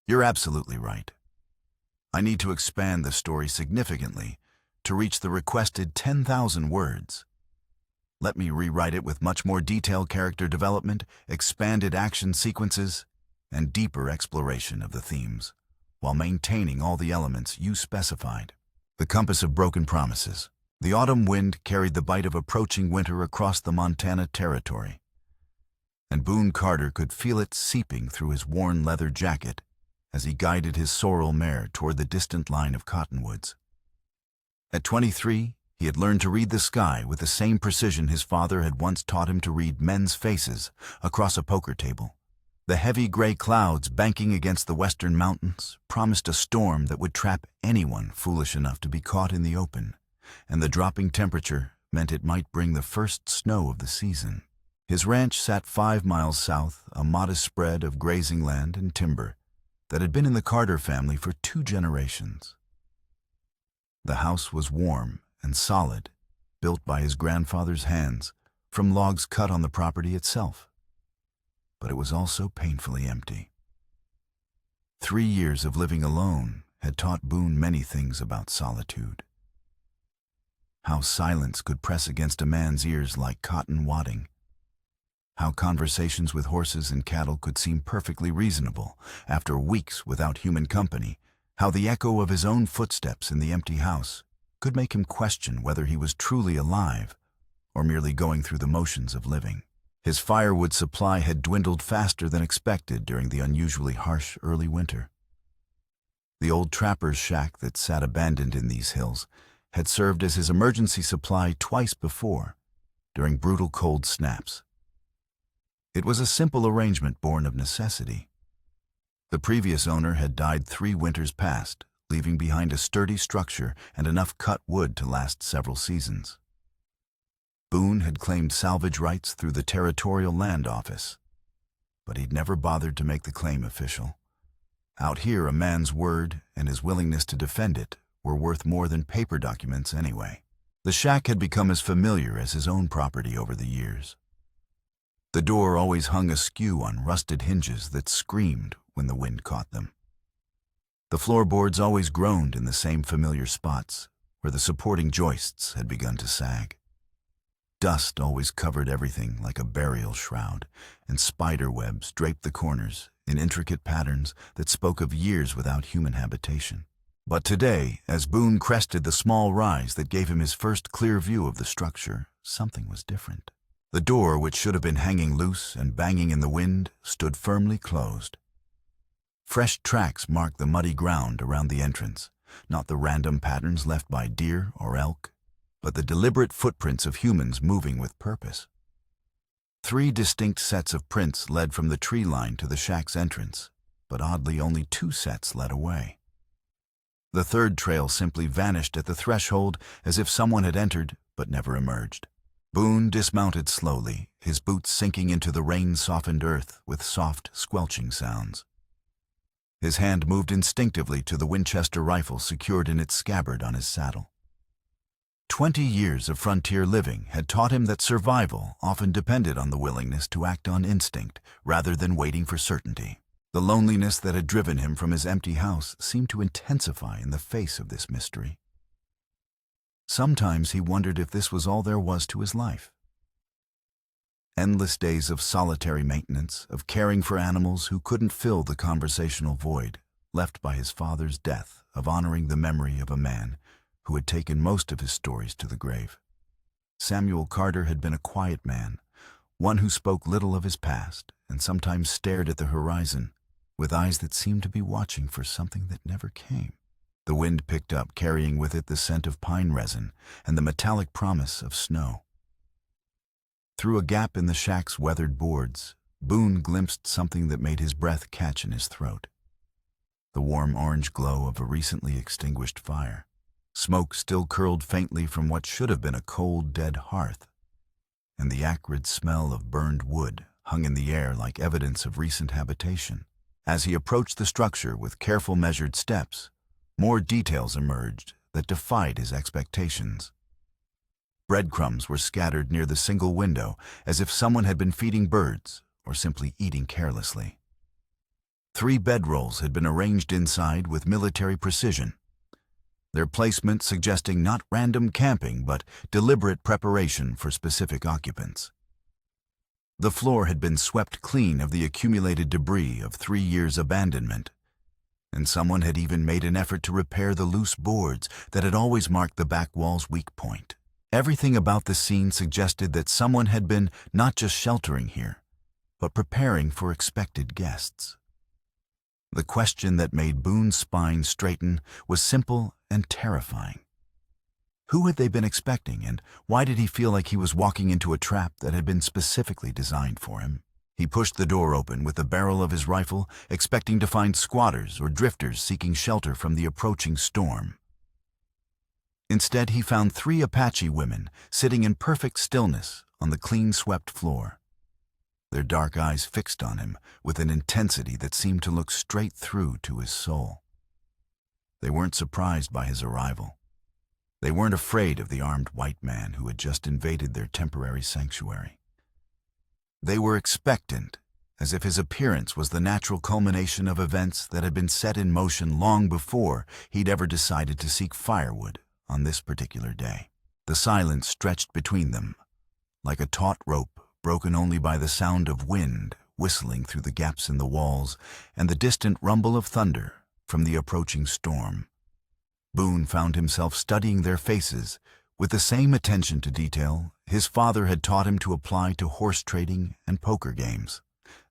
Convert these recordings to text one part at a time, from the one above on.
You're absolutely right. I need to expand the story significantly to reach the requested 10,000 words. Let me rewrite it with much more detailed character development, expanded action sequences, and deeper exploration of the themes, while maintaining all the elements you specified. The compass of broken promises. The autumn wind carried the bite of approaching winter across the Montana territory, and Boone Carter could feel it seeping through his worn leather jacket as he guided his sorrel mare toward the distant line of cottonwoods. At 23, he had learned to read the sky with the same precision his father had once taught him to read men's faces across a poker table. The heavy gray clouds banking against the western mountains promised a storm that would trap anyone foolish enough to be caught in the open, and the dropping temperature meant it might bring the first snow of the season. His ranch sat 5 miles south, a modest spread of grazing land and timber that had been in the Carter family for 2 generations. The house was warm and solid, built by his grandfather's hands from logs cut on the property itself. But it was also painfully empty. 3 years of living alone had taught Boone many things about solitude. How silence could press against a man's ears like cotton wadding. How conversations with horses and cattle could seem perfectly reasonable after weeks without human company. How the echo of his own footsteps in the empty house could make him question whether he was truly alive or merely going through the motions of living. His firewood supply had dwindled faster than expected during the unusually harsh early winter. The old trapper's shack that sat abandoned in these hills had served as his emergency supply twice before, during brutal cold snaps. It was a simple arrangement born of necessity. The previous owner had died 3 winters past, leaving behind a sturdy structure and enough cut wood to last several seasons. Boone had claimed salvage rights through the Territorial Land Office, but he'd never bothered to make the claim official. Out here, a man's word and his willingness to defend it were worth more than paper documents anyway. The shack had become as familiar as his own property over the years. The door always hung askew on rusted hinges that screamed when the wind caught them. The floorboards always groaned in the same familiar spots where the supporting joists had begun to sag. Dust always covered everything like a burial shroud, and spider webs draped the corners in intricate patterns that spoke of years without human habitation. But today, as Boone crested the small rise that gave him his first clear view of the structure, something was different. The door, which should have been hanging loose and banging in the wind, stood firmly closed. Fresh tracks marked the muddy ground around the entrance, not the random patterns left by deer or elk, but the deliberate footprints of humans moving with purpose. 3 distinct sets of prints led from the tree line to the shack's entrance, but oddly only 2 sets led away. The third trail simply vanished at the threshold as if someone had entered but never emerged. Boone dismounted slowly, his boots sinking into the rain-softened earth with soft, squelching sounds. His hand moved instinctively to the Winchester rifle secured in its scabbard on his saddle. 20 years of frontier living had taught him that survival often depended on the willingness to act on instinct rather than waiting for certainty. The loneliness that had driven him from his empty house seemed to intensify in the face of this mystery. Sometimes he wondered if this was all there was to his life. Endless days of solitary maintenance, of caring for animals who couldn't fill the conversational void left by his father's death, of honoring the memory of a man who had taken most of his stories to the grave. Samuel Carter had been a quiet man, one who spoke little of his past and sometimes stared at the horizon with eyes that seemed to be watching for something that never came. The wind picked up, carrying with it the scent of pine resin and the metallic promise of snow. Through a gap in the shack's weathered boards, Boone glimpsed something that made his breath catch in his throat. The warm orange glow of a recently extinguished fire. Smoke still curled faintly from what should have been a cold, dead hearth, and the acrid smell of burned wood hung in the air like evidence of recent habitation. As he approached the structure with careful measured steps, more details emerged that defied his expectations. Breadcrumbs were scattered near the single window, as if someone had been feeding birds or simply eating carelessly. 3 bedrolls had been arranged inside with military precision, their placement suggesting not random camping but deliberate preparation for specific occupants. The floor had been swept clean of the accumulated debris of 3 years' abandonment, and someone had even made an effort to repair the loose boards that had always marked the back wall's weak point. Everything about the scene suggested that someone had been not just sheltering here, but preparing for expected guests. The question that made Boone's spine straighten was simple and terrifying. Who had they been expecting, and why did he feel like he was walking into a trap that had been specifically designed for him? He pushed the door open with the barrel of his rifle, expecting to find squatters or drifters seeking shelter from the approaching storm. Instead, he found 3 Apache women sitting in perfect stillness on the clean-swept floor, their dark eyes fixed on him with an intensity that seemed to look straight through to his soul. They weren't surprised by his arrival. They weren't afraid of the armed white man who had just invaded their temporary sanctuary. They were expectant, as if his appearance was the natural culmination of events that had been set in motion long before he'd ever decided to seek firewood on this particular day. The silence stretched between them, like a taut rope broken only by the sound of wind whistling through the gaps in the walls and the distant rumble of thunder from the approaching storm. Boone found himself studying their faces with the same attention to detail his father had taught him to apply to horse trading and poker games.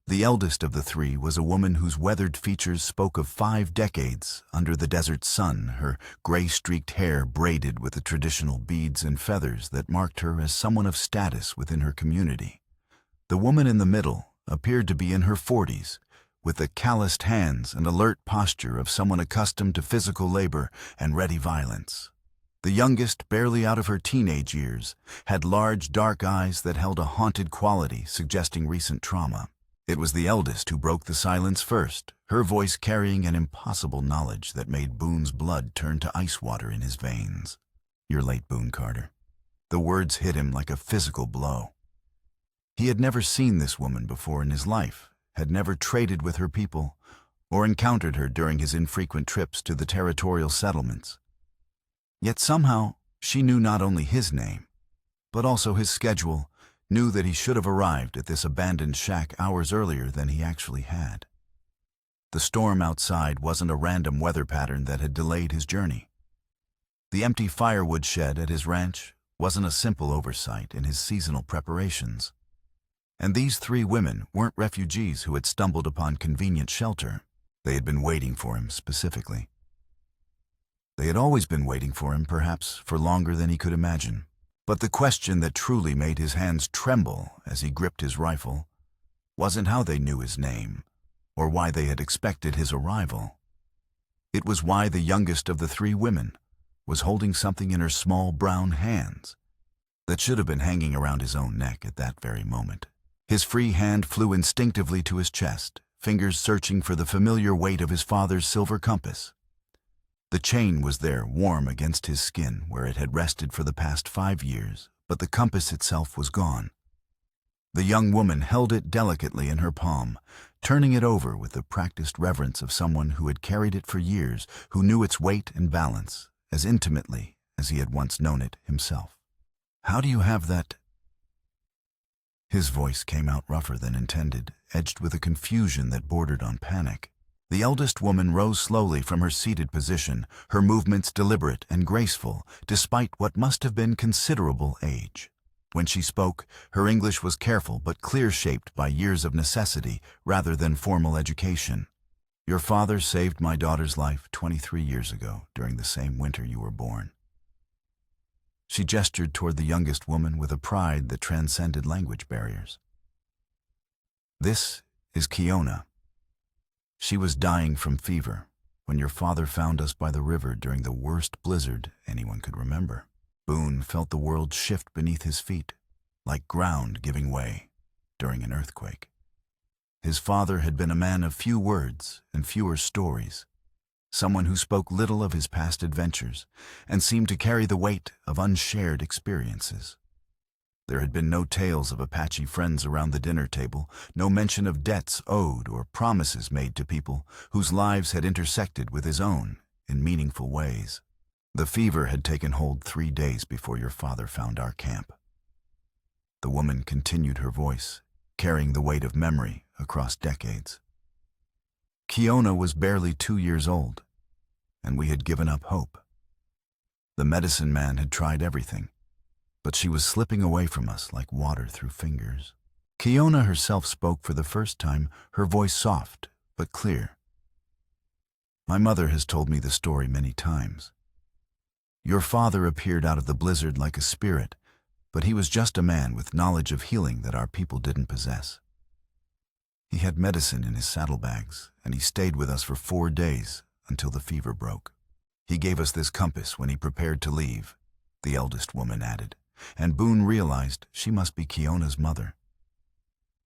The eldest of the 3 was a woman whose weathered features spoke of 5 decades under the desert sun, her gray-streaked hair braided with the traditional beads and feathers that marked her as someone of status within her community. The woman in the middle appeared to be in her 40s, with the calloused hands and alert posture of someone accustomed to physical labor and ready violence. The youngest, barely out of her teenage years, had large, dark eyes that held a haunted quality suggesting recent trauma. It was the eldest who broke the silence first, her voice carrying an impossible knowledge that made Boone's blood turn to ice water in his veins. "You're late, Boone Carter." The words hit him like a physical blow. He had never seen this woman before in his life, had never traded with her people, or encountered her during his infrequent trips to the territorial settlements. Yet somehow she knew not only his name, but also his schedule, knew that he should have arrived at this abandoned shack hours earlier than he actually had. The storm outside wasn't a random weather pattern that had delayed his journey. The empty firewood shed at his ranch wasn't a simple oversight in his seasonal preparations. And these 3 women weren't refugees who had stumbled upon convenient shelter. They had been waiting for him specifically. They had always been waiting for him, perhaps for longer than he could imagine. But the question that truly made his hands tremble as he gripped his rifle wasn't how they knew his name or why they had expected his arrival. It was why the youngest of the 3 women was holding something in her small brown hands that should have been hanging around his own neck at that very moment. His free hand flew instinctively to his chest, fingers searching for the familiar weight of his father's silver compass. The chain was there, warm against his skin, where it had rested for the past 5 years, but the compass itself was gone. The young woman held it delicately in her palm, turning it over with the practiced reverence of someone who had carried it for years, who knew its weight and balance as intimately as he had once known it himself. "How do you have that?" His voice came out rougher than intended, edged with a confusion that bordered on panic. The eldest woman rose slowly from her seated position, her movements deliberate and graceful, despite what must have been considerable age. When she spoke, her English was careful but clear-shaped by years of necessity rather than formal education. "Your father saved my daughter's life 23 years ago, during the same winter you were born." She gestured toward the youngest woman with a pride that transcended language barriers. "This is Kiona. She was dying from fever when your father found us by the river during the worst blizzard anyone could remember." Boone felt the world shift beneath his feet, like ground giving way during an earthquake. His father had been a man of few words and fewer stories, someone who spoke little of his past adventures and seemed to carry the weight of unshared experiences. There had been no tales of Apache friends around the dinner table, no mention of debts owed or promises made to people whose lives had intersected with his own in meaningful ways. The fever had taken hold 3 days before your father found our camp. The woman continued her voice, carrying the weight of memory across decades. Kiona was barely 2 years old, and we had given up hope. The medicine man had tried everything, but she was slipping away from us like water through fingers. Kiona herself spoke for the first time, her voice soft but clear. My mother has told me the story many times. Your father appeared out of the blizzard like a spirit, but he was just a man with knowledge of healing that our people didn't possess. He had medicine in his saddlebags, and he stayed with us for 4 days until the fever broke. He gave us this compass when he prepared to leave, the eldest woman added, and Boone realized she must be Kiona's mother.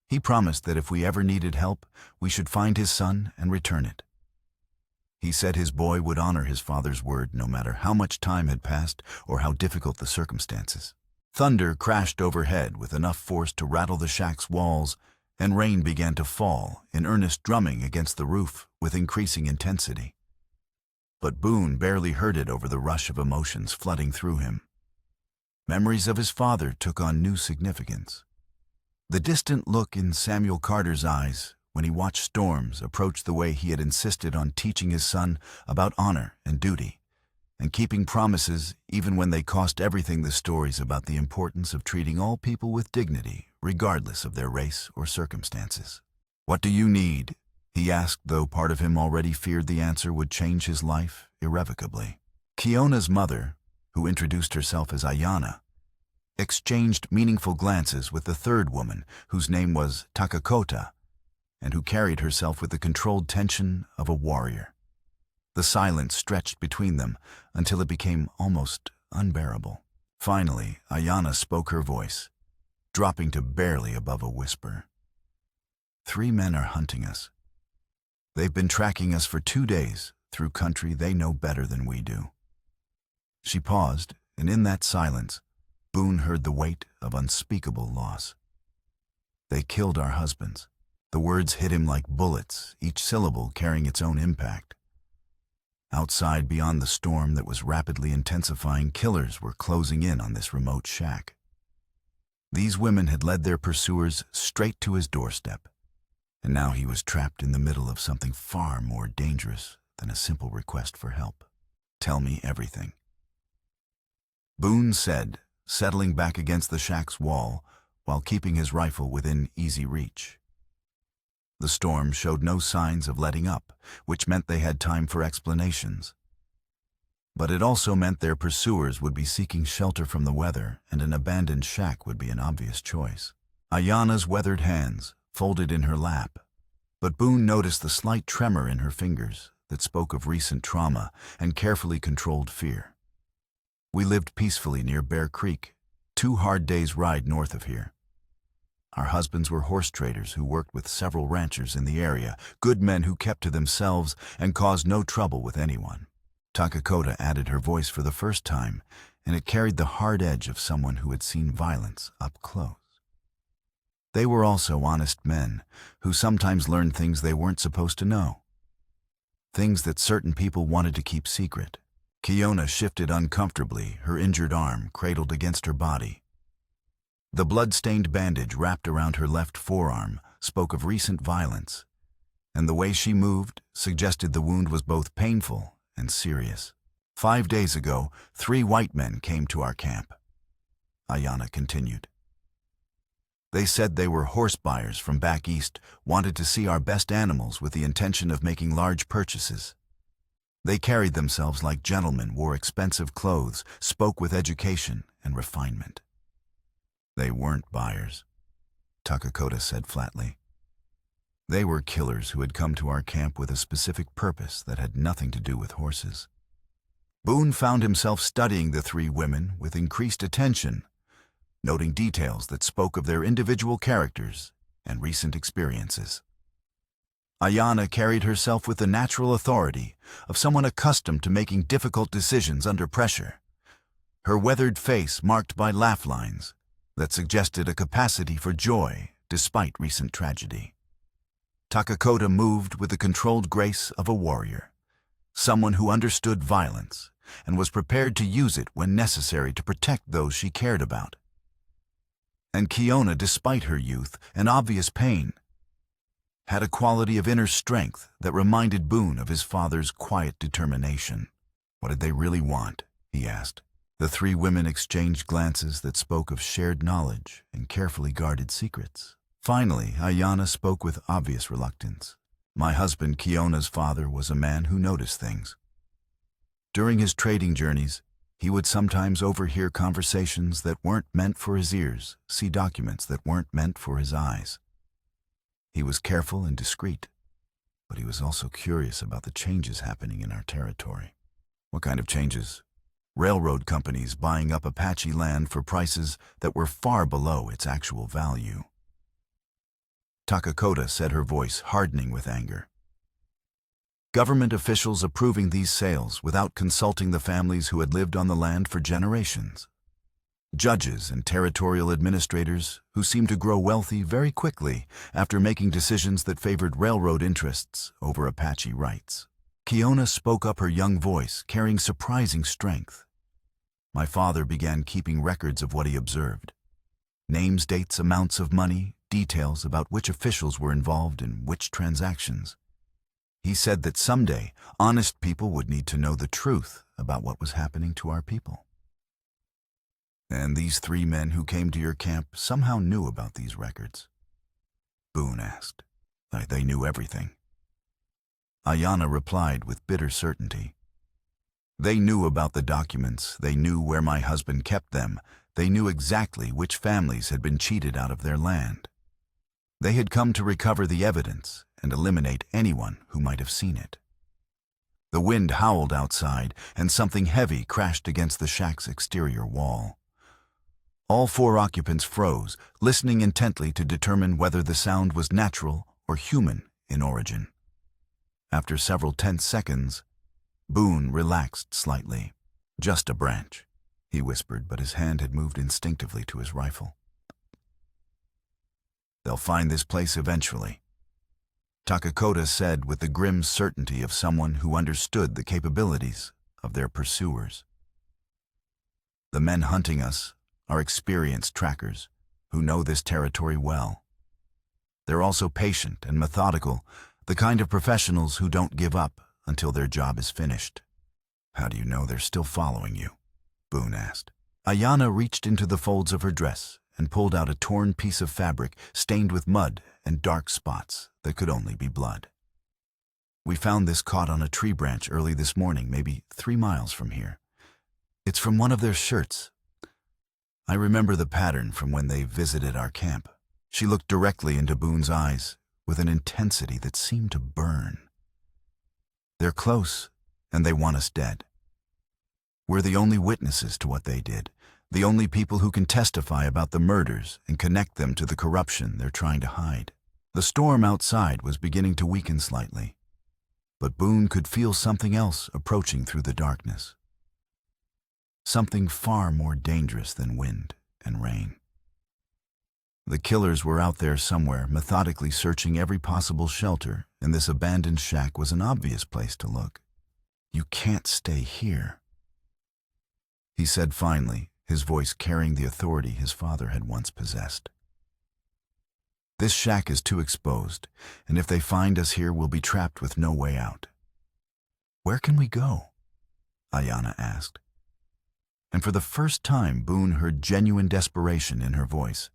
He promised that if we ever needed help, we should find his son and return it. He said his boy would honor his father's word no matter how much time had passed or how difficult the circumstances. Thunder crashed overhead with enough force to rattle the shack's walls, and rain began to fall in earnest drumming against the roof with increasing intensity. But Boone barely heard it over the rush of emotions flooding through him. Memories of his father took on new significance. The distant look in Samuel Carter's eyes when he watched storms approach the way he had insisted on teaching his son about honor and duty, and keeping promises even when they cost everything, the stories about the importance of treating all people with dignity, regardless of their race or circumstances. "What do you need?" he asked, though part of him already feared the answer would change his life irrevocably. Kiona's mother, who introduced herself as Ayana, exchanged meaningful glances with the third woman, whose name was Takakota, and who carried herself with the controlled tension of a warrior. The silence stretched between them until it became almost unbearable. Finally, Ayana spoke her voice, dropping to barely above a whisper. 3 men are hunting us. They've been tracking us for 2 days through country they know better than we do. She paused, and in that silence, Boone heard the weight of unspeakable loss. They killed our husbands. The words hit him like bullets, each syllable carrying its own impact. Outside, beyond the storm that was rapidly intensifying, killers were closing in on this remote shack. These women had led their pursuers straight to his doorstep, and now he was trapped in the middle of something far more dangerous than a simple request for help. "Tell me everything," Boone said, settling back against the shack's wall while keeping his rifle within easy reach. The storm showed no signs of letting up, which meant they had time for explanations. But it also meant their pursuers would be seeking shelter from the weather, and an abandoned shack would be an obvious choice. Ayana's weathered hands folded in her lap, but Boone noticed the slight tremor in her fingers that spoke of recent trauma and carefully controlled fear. We lived peacefully near Bear Creek, 2 hard days' ride north of here. Our husbands were horse traders who worked with several ranchers in the area, good men who kept to themselves and caused no trouble with anyone. Takakota added her voice for the first time, and it carried the hard edge of someone who had seen violence up close. They were also honest men who sometimes learned things they weren't supposed to know, things that certain people wanted to keep secret. Kiona shifted uncomfortably, her injured arm cradled against her body. The blood-stained bandage wrapped around her left forearm spoke of recent violence, and the way she moved suggested the wound was both painful and serious. 5 days ago, 3 white men came to our camp, Ayana continued. They said they were horse buyers from back east, wanted to see our best animals with the intention of making large purchases. They carried themselves like gentlemen, wore expensive clothes, spoke with education and refinement. They weren't buyers, Takakota said flatly. They were killers who had come to our camp with a specific purpose that had nothing to do with horses. Boone found himself studying the 3 women with increased attention, noting details that spoke of their individual characters and recent experiences. Ayana carried herself with the natural authority of someone accustomed to making difficult decisions under pressure. Her weathered face marked by laugh lines, that suggested a capacity for joy despite recent tragedy. Takakota moved with the controlled grace of a warrior, someone who understood violence and was prepared to use it when necessary to protect those she cared about. And Kiona, despite her youth and obvious pain, had a quality of inner strength that reminded Boone of his father's quiet determination. What did they really want? He asked. The three women exchanged glances that spoke of shared knowledge and carefully guarded secrets. Finally, Ayana spoke with obvious reluctance. My husband, Kiona's father, was a man who noticed things. During his trading journeys, he would sometimes overhear conversations that weren't meant for his ears, see documents that weren't meant for his eyes. He was careful and discreet, but he was also curious about the changes happening in our territory. What kind of changes? Railroad companies buying up Apache land for prices that were far below its actual value. Takakota said, her voice hardening with anger. Government officials approving these sales without consulting the families who had lived on the land for generations. Judges and territorial administrators who seemed to grow wealthy very quickly after making decisions that favored railroad interests over Apache rights. Kiona spoke up, her young voice carrying surprising strength. My father began keeping records of what he observed. Names, dates, amounts of money, details about which officials were involved in which transactions. He said that someday, honest people would need to know the truth about what was happening to our people. And these three men who came to your camp somehow knew about these records? Boone asked. They knew everything. Ayana replied with bitter certainty. They knew about the documents, they knew where my husband kept them, they knew exactly which families had been cheated out of their land. They had come to recover the evidence and eliminate anyone who might have seen it. The wind howled outside, and something heavy crashed against the shack's exterior wall. All four occupants froze, listening intently to determine whether the sound was natural or human in origin. After several tense seconds, Boone relaxed slightly. Just a branch, he whispered, but his hand had moved instinctively to his rifle. They'll find this place eventually, Takakota said with the grim certainty of someone who understood the capabilities of their pursuers. The men hunting us are experienced trackers who know this territory well. They're also patient and methodical, the kind of professionals who don't give up until their job is finished. How do you know they're still following you? Boone asked. Ayana reached into the folds of her dress and pulled out a torn piece of fabric stained with mud and dark spots that could only be blood. We found this caught on a tree branch early this morning, maybe 3 miles from here. It's from one of their shirts. I remember the pattern from when they visited our camp. She looked directly into Boone's eyes with an intensity that seemed to burn. They're close, and they want us dead. We're the only witnesses to what they did, the only people who can testify about the murders and connect them to the corruption they're trying to hide. The storm outside was beginning to weaken slightly, but Boone could feel something else approaching through the darkness. Something far more dangerous than wind and rain. The killers were out there somewhere, methodically searching every possible shelter, and this abandoned shack was an obvious place to look. You can't stay here, he said finally, his voice carrying the authority his father had once possessed. This shack is too exposed, and if they find us here, we'll be trapped with no way out. Where can we go? Ayana asked. And for the first time, Boone heard genuine desperation in her voice.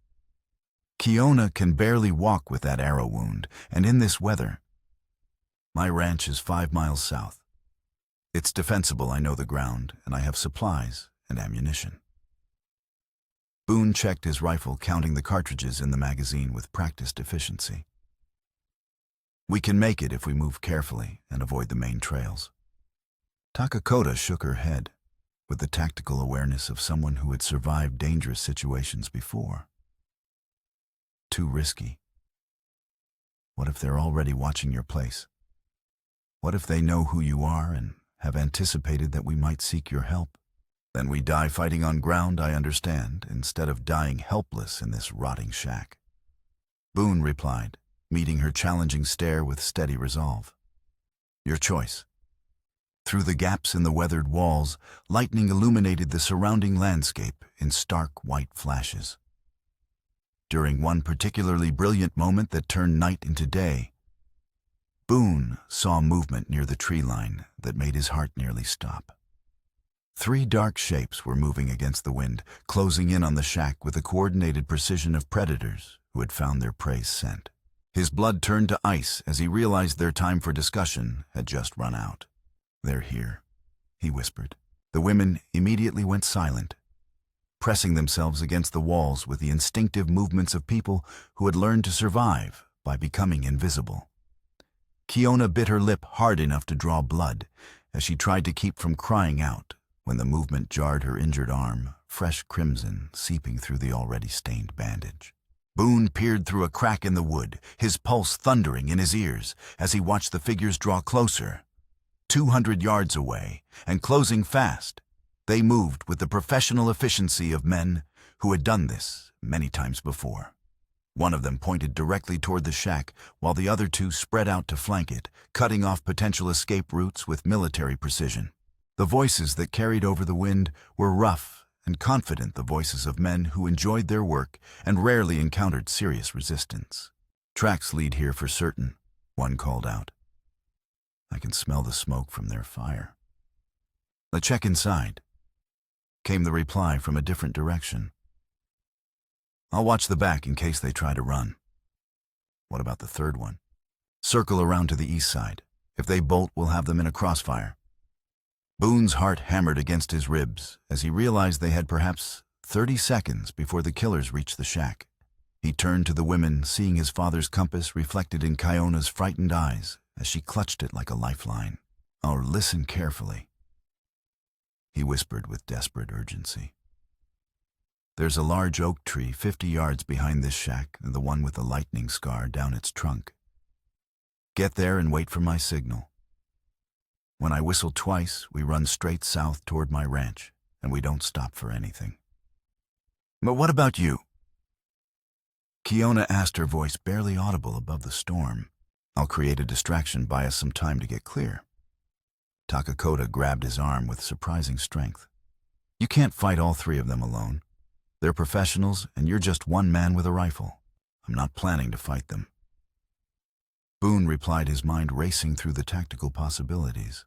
Kiona can barely walk with that arrow wound, and in this weather. My ranch is 5 miles south. It's defensible, I know the ground, and I have supplies and ammunition. Boone checked his rifle, counting the cartridges in the magazine with practiced efficiency. We can make it if we move carefully and avoid the main trails. Takakota shook her head, with the tactical awareness of someone who had survived dangerous situations before. Too risky. What if they're already watching your place? What if they know who you are and have anticipated that we might seek your help? Then we die fighting on ground, I understand, instead of dying helpless in this rotting shack. Boone replied, meeting her challenging stare with steady resolve. Your choice. Through the gaps in the weathered walls, lightning illuminated the surrounding landscape in stark white flashes. During one particularly brilliant moment that turned night into day, Boone saw movement near the tree line that made his heart nearly stop. 3 dark shapes were moving against the wind, closing in on the shack with the coordinated precision of predators who had found their prey's scent. His blood turned to ice as he realized their time for discussion had just run out. They're here, he whispered. The women immediately went silent, pressing themselves against the walls with the instinctive movements of people who had learned to survive by becoming invisible. Kiona bit her lip hard enough to draw blood as she tried to keep from crying out when the movement jarred her injured arm, fresh crimson seeping through the already stained bandage. Boone peered through a crack in the wood, his pulse thundering in his ears as he watched the figures draw closer. 200 yards away, and closing fast, they moved with the professional efficiency of men who had done this many times before. One of them pointed directly toward the shack, while the other 2 spread out to flank it, cutting off potential escape routes with military precision. The voices that carried over the wind were rough and confident, the voices of men who enjoyed their work and rarely encountered serious resistance. Tracks lead here for certain, one called out. I can smell the smoke from their fire. Let's check inside, came the reply from a different direction. I'll watch the back in case they try to run. What about the third one? Circle around to the east side. If they bolt, we'll have them in a crossfire. Boone's heart hammered against his ribs as he realized they had perhaps 30 seconds before the killers reached the shack. He turned to the women, seeing his father's compass reflected in Kiona's frightened eyes as she clutched it like a lifeline. "Oh, listen carefully," he whispered with desperate urgency. "There's a large oak tree 50 yards behind this shack and the one with the lightning scar down its trunk. Get there and wait for my signal. When I whistle twice, we run straight south toward my ranch, and we don't stop for anything." "But what about you?" Kiona asked, her voice barely audible above the storm. "I'll create a distraction, buy us some time to get clear." Takakota grabbed his arm with surprising strength. "You can't fight all 3 of them alone. They're professionals, and you're just one man with a rifle. I'm not planning to fight them." Boone replied, his mind racing through the tactical possibilities.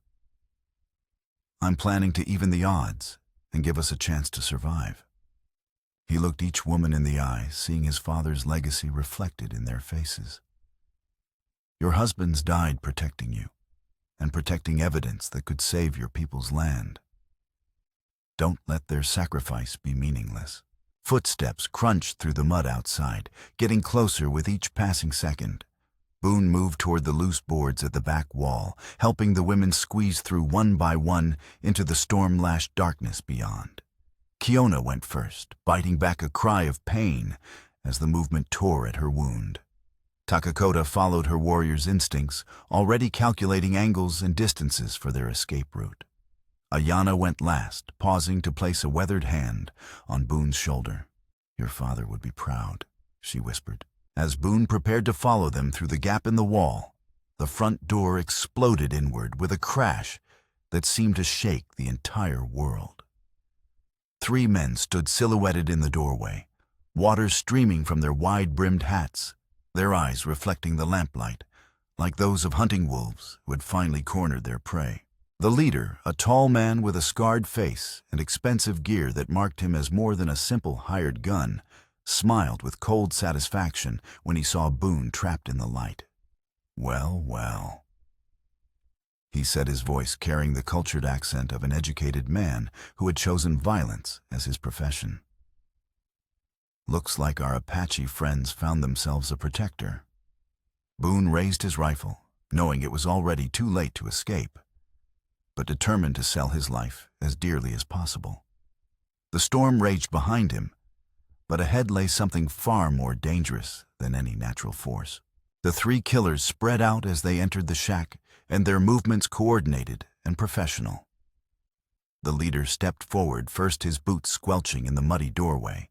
"I'm planning to even the odds and give us a chance to survive." He looked each woman in the eye, seeing his father's legacy reflected in their faces. "Your husbands died protecting you, and protecting evidence that could save your people's land. Don't let their sacrifice be meaningless." Footsteps crunched through the mud outside, getting closer with each passing second. Boone moved toward the loose boards at the back wall, helping the women squeeze through one by one into the storm-lashed darkness beyond. Kiona went first, biting back a cry of pain as the movement tore at her wound. Takakota followed her warrior's instincts, already calculating angles and distances for their escape route. Ayana went last, pausing to place a weathered hand on Boone's shoulder. "Your father would be proud," she whispered. As Boone prepared to follow them through the gap in the wall, the front door exploded inward with a crash that seemed to shake the entire world. 3 men stood silhouetted in the doorway, water streaming from their wide-brimmed hats, their eyes reflecting the lamplight, like those of hunting wolves who had finally cornered their prey. The leader, a tall man with a scarred face and expensive gear that marked him as more than a simple hired gun, smiled with cold satisfaction when he saw Boone trapped in the light. "Well, well," he said, his voice carrying the cultured accent of an educated man who had chosen violence as his profession. "Looks like our Apache friends found themselves a protector." Boone raised his rifle, knowing it was already too late to escape, but determined to sell his life as dearly as possible. The storm raged behind him, but ahead lay something far more dangerous than any natural force. The 3 killers spread out as they entered the shack, and their movements coordinated and professional. The leader stepped forward, first his boots squelching in the muddy doorway,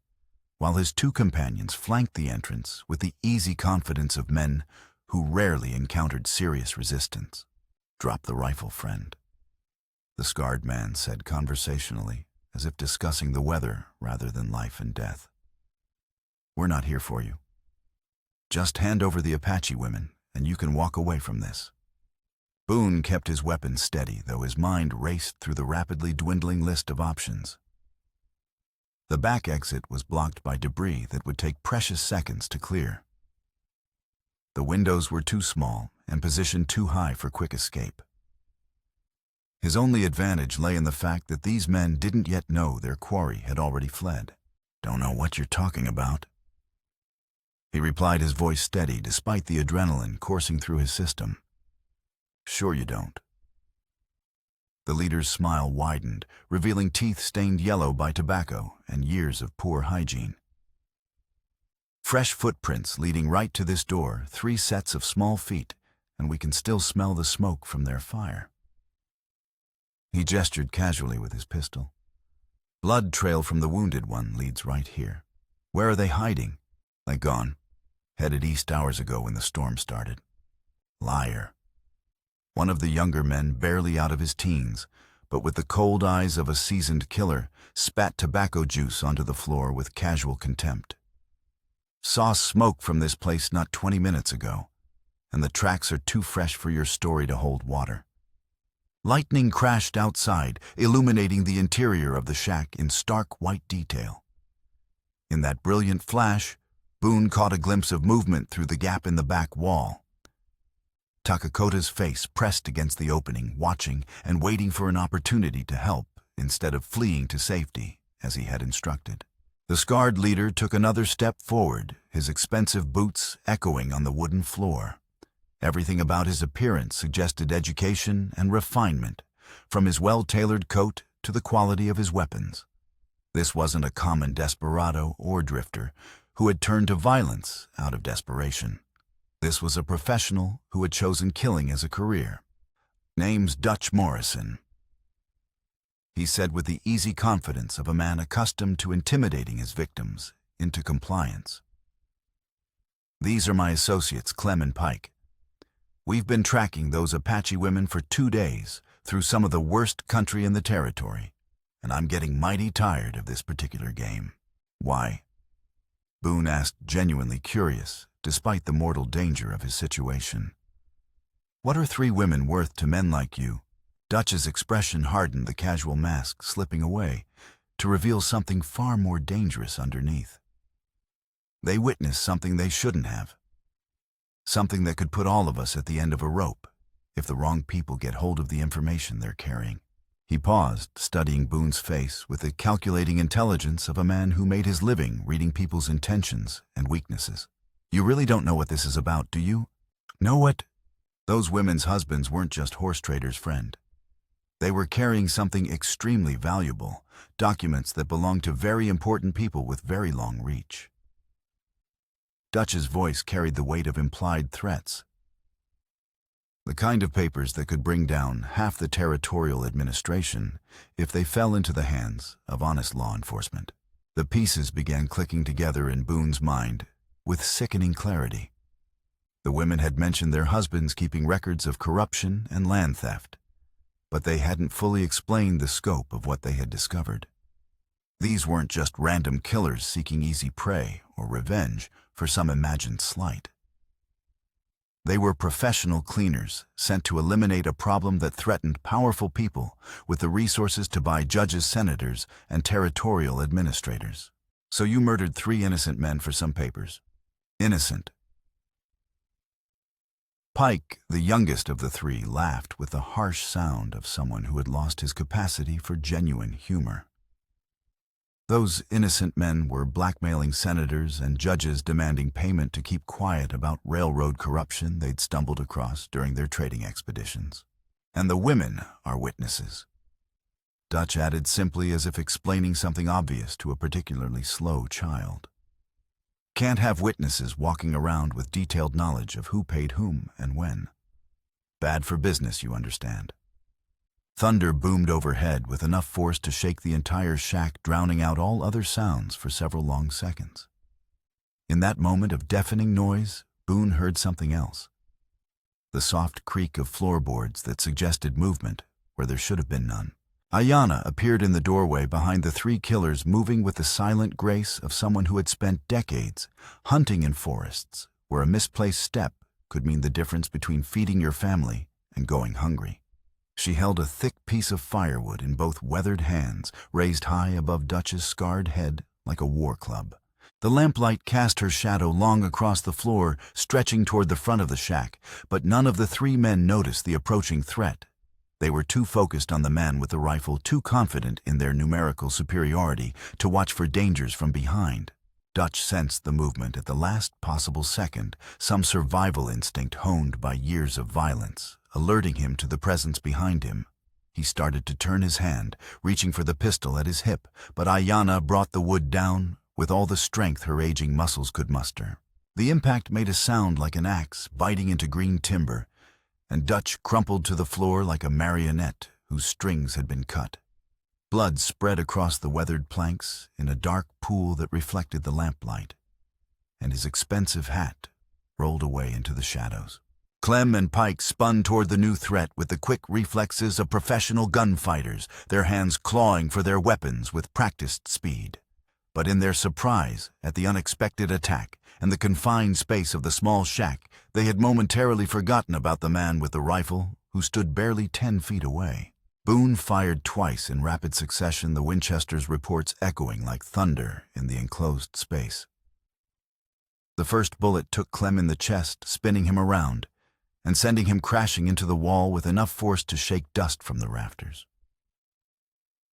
while his two companions flanked the entrance with the easy confidence of men who rarely encountered serious resistance. "Drop the rifle, friend," the scarred man said conversationally, as if discussing the weather rather than life and death. "We're not here for you. Just hand over the Apache women, and you can walk away from this." Boone kept his weapon steady, though his mind raced through the rapidly dwindling list of options. The back exit was blocked by debris that would take precious seconds to clear. The windows were too small and positioned too high for quick escape. His only advantage lay in the fact that these men didn't yet know their quarry had already fled. "Don't know what you're talking about," he replied, his voice steady despite the adrenaline coursing through his system. "Sure you don't." The leader's smile widened, revealing teeth stained yellow by tobacco and years of poor hygiene. "Fresh footprints leading right to this door, 3 sets of small feet, and we can still smell the smoke from their fire." He gestured casually with his pistol. "Blood trail from the wounded one leads right here. Where are they hiding?" "They gone. Headed east hours ago when the storm started." "Liar." One of the younger men, barely out of his teens, but with the cold eyes of a seasoned killer, spat tobacco juice onto the floor with casual contempt. "Saw smoke from this place not 20 minutes ago, and the tracks are too fresh for your story to hold water." Lightning crashed outside, illuminating the interior of the shack in stark white detail. In that brilliant flash, Boone caught a glimpse of movement through the gap in the back wall. Takakota's face pressed against the opening, watching and waiting for an opportunity to help instead of fleeing to safety, as he had instructed. The scarred leader took another step forward, his expensive boots echoing on the wooden floor. Everything about his appearance suggested education and refinement, from his well-tailored coat to the quality of his weapons. This wasn't a common desperado or drifter who had turned to violence out of desperation. This was a professional who had chosen killing as a career. "Name's Dutch Morrison," he said with the easy confidence of a man accustomed to intimidating his victims into compliance. "These are my associates, Clem and Pike. We've been tracking those Apache women for 2 days through some of the worst country in the territory, and I'm getting mighty tired of this particular game." "Why?" Boone asked, genuinely curious, despite the mortal danger of his situation. "What are 3 women worth to men like you?" Dutch's expression hardened, the casual mask slipping away to reveal something far more dangerous underneath. "They witnessed something they shouldn't have. Something that could put all of us at the end of a rope if the wrong people get hold of the information they're carrying." He paused, studying Boone's face with the calculating intelligence of a man who made his living reading people's intentions and weaknesses. "You really don't know what this is about, do you?" "Know what?" Those women's husbands weren't just horse traders, friend. They were carrying something extremely valuable, documents that belonged to very important people with very long reach. Dutch's voice carried the weight of implied threats. The kind of papers that could bring down half the territorial administration if they fell into the hands of honest law enforcement. The pieces began clicking together in Boone's mind with sickening clarity. The women had mentioned their husbands keeping records of corruption and land theft, but they hadn't fully explained the scope of what they had discovered. These weren't just random killers seeking easy prey or revenge for some imagined slight. They were professional cleaners sent to eliminate a problem that threatened powerful people with the resources to buy judges, senators, and territorial administrators. "So you murdered 3 innocent men for some papers?" "Innocent." Pike, the youngest of the 3, laughed with the harsh sound of someone who had lost his capacity for genuine humor. Those innocent men were blackmailing senators and judges demanding payment to keep quiet about railroad corruption they'd stumbled across during their trading expeditions. "And the women are witnesses," Dutch added simply, as if explaining something obvious to a particularly slow child. "Can't have witnesses walking around with detailed knowledge of who paid whom and when. Bad for business, you understand." Thunder boomed overhead with enough force to shake the entire shack, drowning out all other sounds for several long seconds. In that moment of deafening noise, Boone heard something else. The soft creak of floorboards that suggested movement where there should have been none. Ayanna appeared in the doorway behind the three killers, moving with the silent grace of someone who had spent decades hunting in forests where a misplaced step could mean the difference between feeding your family and going hungry. She held a thick piece of firewood in both weathered hands, raised high above Dutch's scarred head like a war club. The lamplight cast her shadow long across the floor, stretching toward the front of the shack, but none of the three men noticed the approaching threat. They were too focused on the man with the rifle, too confident in their numerical superiority to watch for dangers from behind. Dutch sensed the movement at the last possible second, some survival instinct honed by years of violence, alerting him to the presence behind him. He started to turn his hand, reaching for the pistol at his hip, but Ayanna brought the wood down with all the strength her aging muscles could muster. The impact made a sound like an axe biting into green timber, and Dutch crumpled to the floor like a marionette whose strings had been cut. Blood spread across the weathered planks in a dark pool that reflected the lamplight, and his expensive hat rolled away into the shadows. Clem and Pike spun toward the new threat with the quick reflexes of professional gunfighters, their hands clawing for their weapons with practiced speed. But in their surprise at the unexpected attack and the confined space of the small shack, they had momentarily forgotten about the man with the rifle who stood barely 10 feet away. Boone fired twice in rapid succession, the Winchester's reports echoing like thunder in the enclosed space. The first bullet took Clem in the chest, spinning him around and sending him crashing into the wall with enough force to shake dust from the rafters.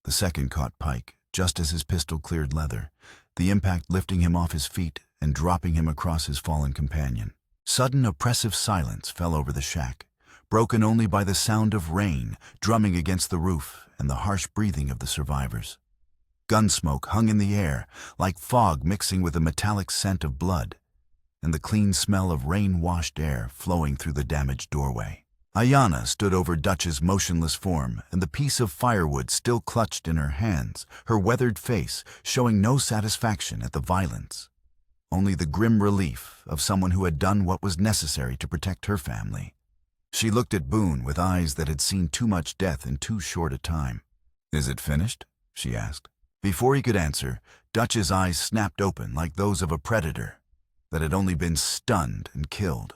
The second caught Pike just as his pistol cleared leather, the impact lifting him off his feet and dropping him across his fallen companion. Sudden oppressive silence fell over the shack, broken only by the sound of rain drumming against the roof and the harsh breathing of the survivors. Gunsmoke hung in the air, like fog mixing with a metallic scent of blood, and the clean smell of rain-washed air flowing through the damaged doorway. Ayanna stood over Dutch's motionless form, and the piece of firewood still clutched in her hands, her weathered face showing no satisfaction at the violence, only the grim relief of someone who had done what was necessary to protect her family. She looked at Boone with eyes that had seen too much death in too short a time. "Is it finished?" she asked. Before he could answer, Dutch's eyes snapped open like those of a predator that had only been stunned and killed.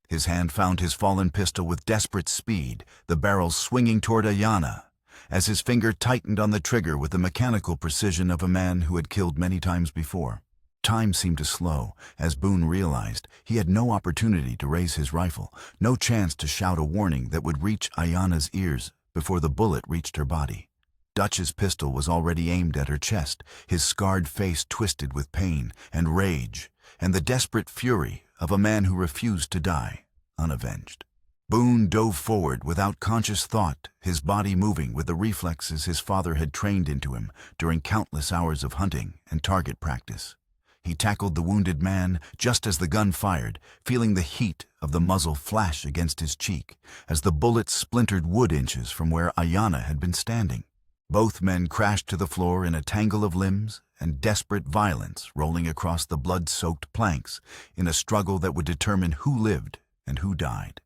His hand found his fallen pistol with desperate speed, the barrel swinging toward Ayanna, as his finger tightened on the trigger with the mechanical precision of a man who had killed many times before. Time seemed to slow, as Boone realized he had no opportunity to raise his rifle, no chance to shout a warning that would reach Ayanna's ears before the bullet reached her body. Dutch's pistol was already aimed at her chest, his scarred face twisted with pain and rage, and the desperate fury of a man who refused to die, unavenged. Boone dove forward without conscious thought, his body moving with the reflexes his father had trained into him during countless hours of hunting and target practice. He tackled the wounded man just as the gun fired, feeling the heat of the muzzle flash against his cheek as the bullet splintered wood inches from where Ayanna had been standing. Both men crashed to the floor in a tangle of limbs and desperate violence rolling across the blood-soaked planks in a struggle that would determine who lived and who died.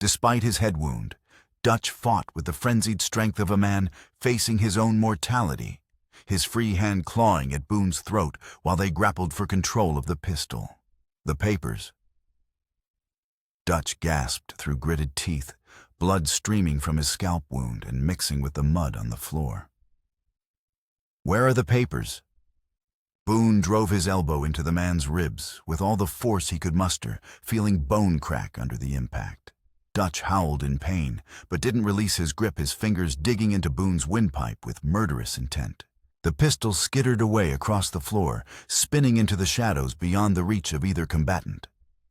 Despite his head wound, Dutch fought with the frenzied strength of a man facing his own mortality, his free hand clawing at Boone's throat while they grappled for control of the pistol. "The papers." Dutch gasped through gritted teeth, blood streaming from his scalp wound and mixing with the mud on the floor. "Where are the papers?" Boone drove his elbow into the man's ribs with all the force he could muster, feeling bone crack under the impact. Dutch howled in pain, but didn't release his grip, his fingers digging into Boone's windpipe with murderous intent. The pistol skittered away across the floor, spinning into the shadows beyond the reach of either combatant.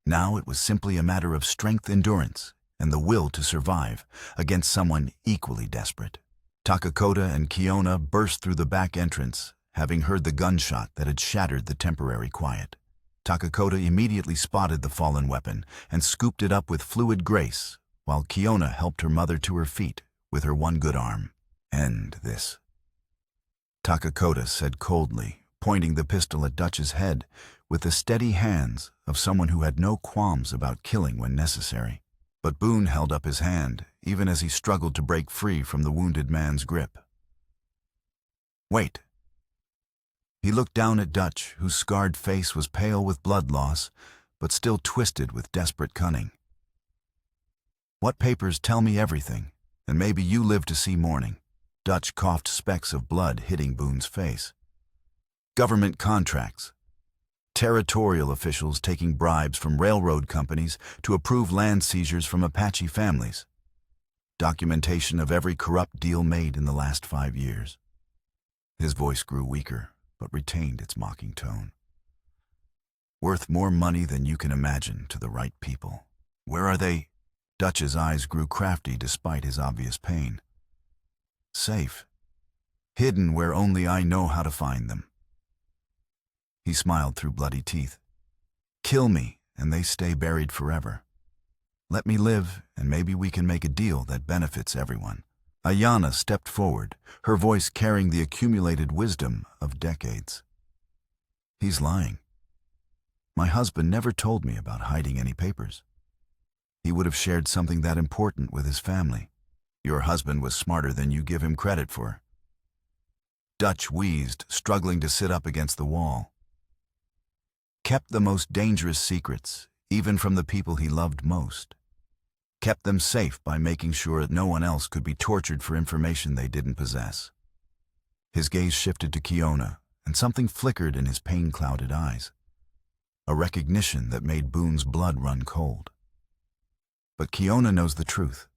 Now it was simply a matter of strength, endurance, and the will to survive against someone equally desperate. Takakota and Kiona burst through the back entrance, having heard the gunshot that had shattered the temporary quiet. Takakota immediately spotted the fallen weapon and scooped it up with fluid grace, while Kiona helped her mother to her feet with her one good arm. "End this," Takakota said coldly, pointing the pistol at Dutch's head with the steady hands of someone who had no qualms about killing when necessary. But Boone held up his hand, even as he struggled to break free from the wounded man's grip. "Wait." He looked down at Dutch, whose scarred face was pale with blood loss, but still twisted with desperate cunning. "What papers tell me everything, and maybe you live to see morning." Dutch coughed, specks of blood hitting Boone's face. "Government contracts. Territorial officials taking bribes from railroad companies to approve land seizures from Apache families. Documentation of every corrupt deal made in the last 5 years. His voice grew weaker, but retained its mocking tone. "Worth more money than you can imagine to the right people. Where are they?" Dutch's eyes grew crafty despite his obvious pain. "Safe. Hidden where only I know how to find them." He smiled through bloody teeth. "Kill me, and they stay buried forever. Let me live, and maybe we can make a deal that benefits everyone." Ayana stepped forward, her voice carrying the accumulated wisdom of decades. "He's lying. My husband never told me about hiding any papers. He would have shared something that important with his family. Your husband was smarter than you give him credit for." Dutch wheezed, struggling to sit up against the wall. "Kept the most dangerous secrets, even from the people he loved most. Kept them safe by making sure that no one else could be tortured for information they didn't possess." His gaze shifted to Kiona, and something flickered in his pain-clouded eyes. A recognition that made Boone's blood run cold. "But Kiona knows the truth.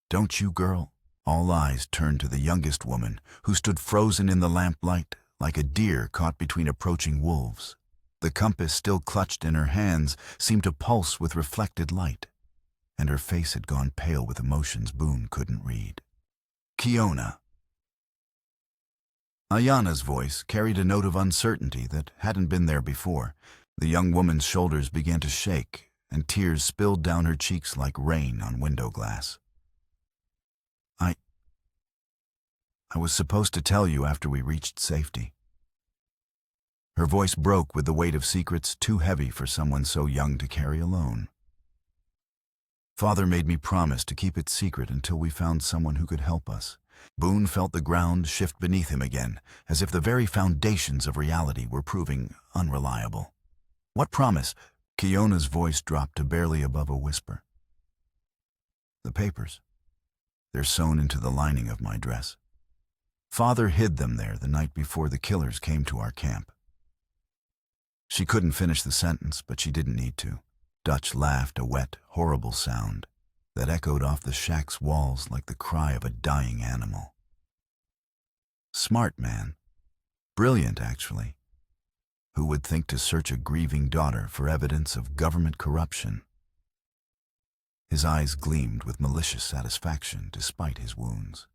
Don't you, girl?" All eyes turned to the youngest woman, who stood frozen in the lamplight like a deer caught between approaching wolves. The compass still clutched in her hands seemed to pulse with reflected light, and her face had gone pale with emotions Boone couldn't read. "Kiona." Ayana's voice carried a note of uncertainty that hadn't been there before. The young woman's shoulders began to shake, and tears spilled down her cheeks like rain on window glass. I was supposed to tell you after we reached safety." Her voice broke with the weight of secrets too heavy for someone so young to carry alone. "Father made me promise to keep it secret until we found someone who could help us." Boone felt the ground shift beneath him again, as if the very foundations of reality were proving unreliable. "What promise?" Kiona's voice dropped to barely above a whisper. "The papers. They're sewn into the lining of my dress. Father hid them there the night before the killers came to our camp." She couldn't finish the sentence, but she didn't need to. Dutch laughed, a wet, horrible sound that echoed off the shack's walls like the cry of a dying animal. "Smart man. Brilliant, actually. Who would think to search a grieving daughter for evidence of government corruption?" His eyes gleamed with malicious satisfaction despite his wounds.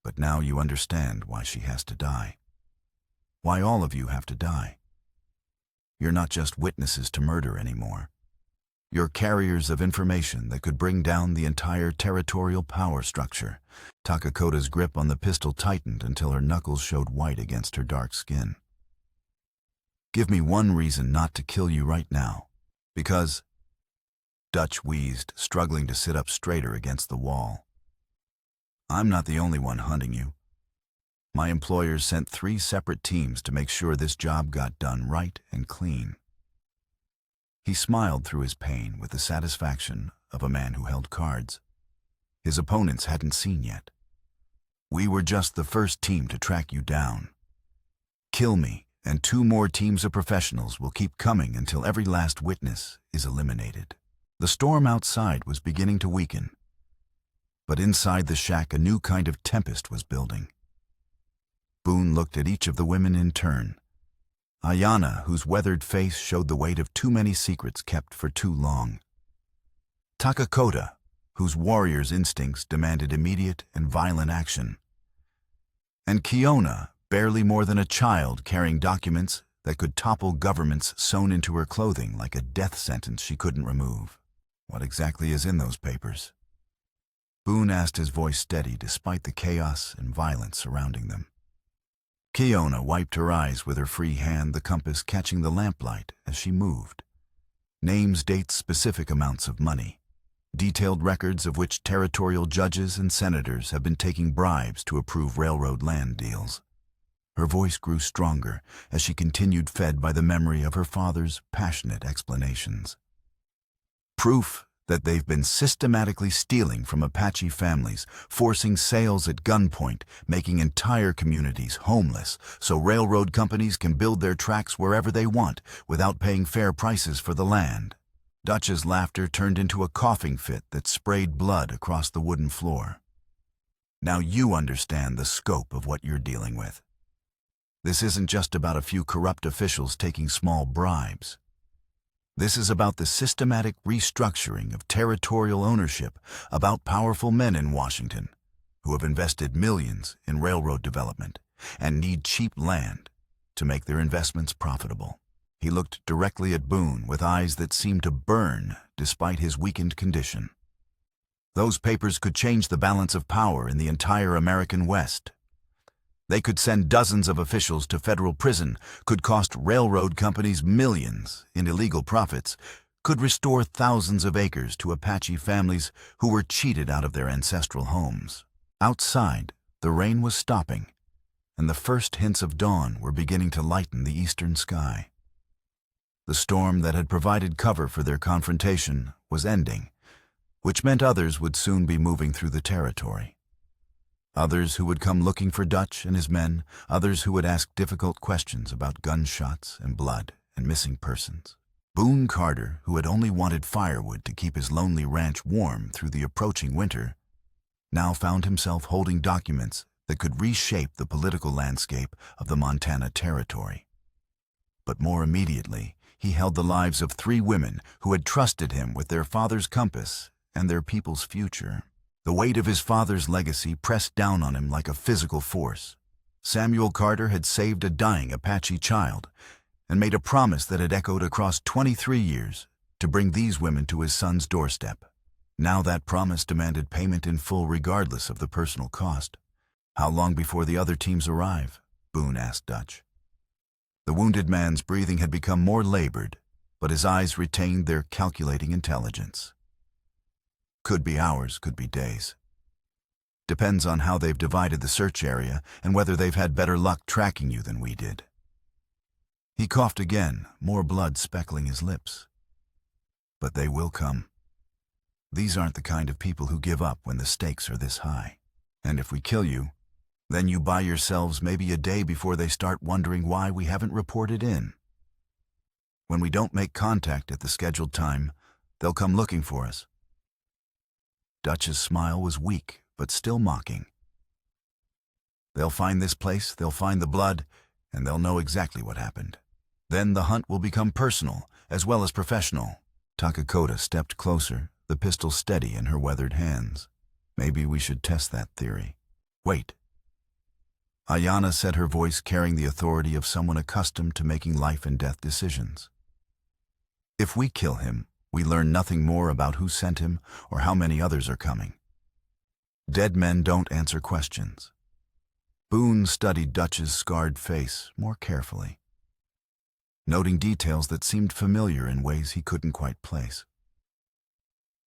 "But now you understand why she has to die. Why all of you have to die. You're not just witnesses to murder anymore. You're carriers of information that could bring down the entire territorial power structure." Takakota's grip on the pistol tightened until her knuckles showed white against her dark skin. "Give me one reason not to kill you right now. Because..." Dutch wheezed, struggling to sit up straighter against the wall. "I'm not the only one hunting you. My employers sent 3 separate teams to make sure this job got done right and clean." He smiled through his pain with the satisfaction of a man who held cards his opponents hadn't seen yet. "We were just the first team to track you down. Kill me, and 2 more teams of professionals will keep coming until every last witness is eliminated." The storm outside was beginning to weaken, but inside the shack a new kind of tempest was building. Boone looked at each of the women in turn. Ayana, whose weathered face showed the weight of too many secrets kept for too long. Takakota, whose warrior's instincts demanded immediate and violent action. And Kiona, barely more than a child carrying documents that could topple governments sewn into her clothing like a death sentence she couldn't remove. "What exactly is in those papers?" Boone asked, his voice steady despite the chaos and violence surrounding them. Kiona wiped her eyes with her free hand, the compass catching the lamplight as she moved. Names, dates, specific amounts of money. Detailed records of which territorial judges and senators have been taking bribes to approve railroad land deals. Her voice grew stronger as she continued, fed by the memory of her father's passionate explanations. Proof that they've been systematically stealing from Apache families, forcing sales at gunpoint, making entire communities homeless so railroad companies can build their tracks wherever they want without paying fair prices for the land. Dutch's laughter turned into a coughing fit that sprayed blood across the wooden floor. Now you understand the scope of what you're dealing with. This isn't just about a few corrupt officials taking small bribes. This is about the systematic restructuring of territorial ownership, about powerful men in Washington who have invested millions in railroad development and need cheap land to make their investments profitable. He looked directly at Boone with eyes that seemed to burn despite his weakened condition. Those papers could change the balance of power in the entire American West. They could send dozens of officials to federal prison, could cost railroad companies millions in illegal profits, could restore thousands of acres to Apache families who were cheated out of their ancestral homes. Outside, the rain was stopping, and the first hints of dawn were beginning to lighten the eastern sky. The storm that had provided cover for their confrontation was ending, which meant others would soon be moving through the territory. Others who would come looking for Dutch and his men, others who would ask difficult questions about gunshots and blood and missing persons. Boone Carter, who had only wanted firewood to keep his lonely ranch warm through the approaching winter, now found himself holding documents that could reshape the political landscape of the Montana Territory. But more immediately, he held the lives of 3 women who had trusted him with their father's compass and their people's future. The weight of his father's legacy pressed down on him like a physical force. Samuel Carter had saved a dying Apache child and made a promise that had echoed across 23 years to bring these women to his son's doorstep. Now that promise demanded payment in full regardless of the personal cost. "How long before the other teams arrive?" Boone asked Dutch. The wounded man's breathing had become more labored, but his eyes retained their calculating intelligence. "Could be hours, could be days. Depends on how they've divided the search area and whether they've had better luck tracking you than we did." He coughed again, more blood speckling his lips. "But they will come. These aren't the kind of people who give up when the stakes are this high. And if we kill you, then you buy yourselves maybe a day before they start wondering why we haven't reported in. When we don't make contact at the scheduled time, they'll come looking for us." Dutch's smile was weak, but still mocking. "They'll find this place, they'll find the blood, and they'll know exactly what happened. Then the hunt will become personal, as well as professional." Takakota stepped closer, the pistol steady in her weathered hands. "Maybe we should test that theory." "Wait." Ayana said, her voice carrying the authority of someone accustomed to making life and death decisions. "If we kill him, we learn nothing more about who sent him or how many others are coming. Dead men don't answer questions." Boone studied Dutch's scarred face more carefully, noting details that seemed familiar in ways he couldn't quite place.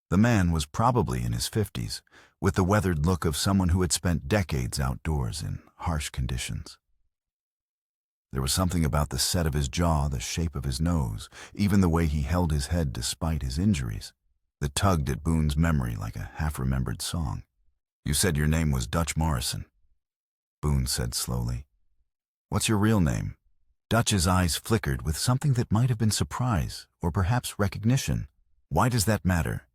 The man was probably in his 50s, with the weathered look of someone who had spent decades outdoors in harsh conditions. There was something about the set of his jaw, the shape of his nose, even the way he held his head despite his injuries, that tugged at Boone's memory like a half-remembered song. "You said your name was Dutch Morrison," Boone said slowly. "What's your real name?" Dutch's eyes flickered with something that might have been surprise or perhaps recognition. "Why does that matter?"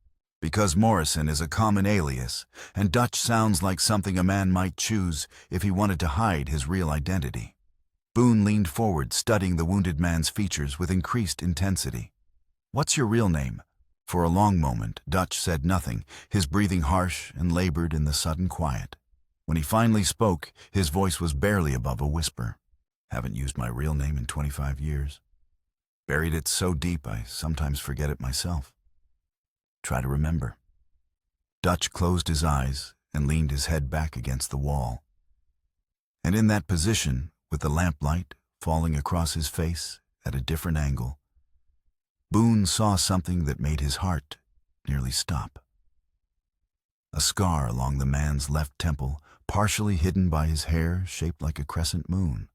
"Because Morrison is a common alias, and Dutch sounds like something a man might choose if he wanted to hide his real identity." Boone leaned forward, studying the wounded man's features with increased intensity. "What's your real name?" For a long moment, Dutch said nothing, his breathing harsh and labored in the sudden quiet. When he finally spoke, his voice was barely above a whisper. "Haven't used my real name in 25 years. Buried it so deep I sometimes forget it myself. Try to remember." Dutch closed his eyes and leaned his head back against the wall. And in that position, with the lamplight falling across his face at a different angle, Boone saw something that made his heart nearly stop. A scar along the man's left temple, partially hidden by his hair shaped like a crescent moon.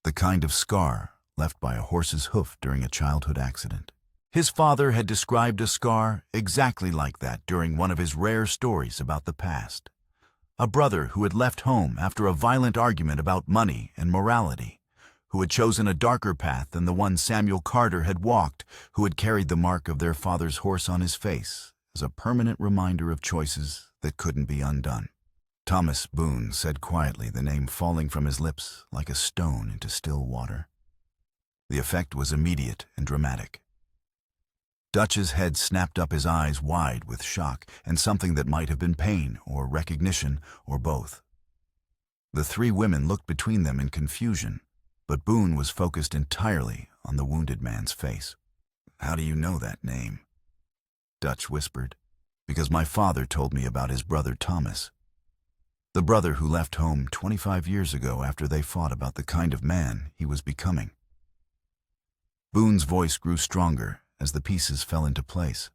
The kind of scar left by a horse's hoof during a childhood accident. His father had described a scar exactly like that during one of his rare stories about the past. A brother who had left home after a violent argument about money and morality, who had chosen a darker path than the one Samuel Carter had walked, who had carried the mark of their father's horse on his face as a permanent reminder of choices that couldn't be undone. Thomas Boone said quietly, the name falling from his lips like a stone into still water. The effect was immediate and dramatic. Dutch's head snapped up, his eyes wide with shock and something that might have been pain or recognition or both. The three women looked between them in confusion, but Boone was focused entirely on the wounded man's face. "How do you know that name?" Dutch whispered. "Because my father told me about his brother Thomas. The brother who left home 25 years ago after they fought about the kind of man he was becoming." Boone's voice grew stronger as the pieces fell into place.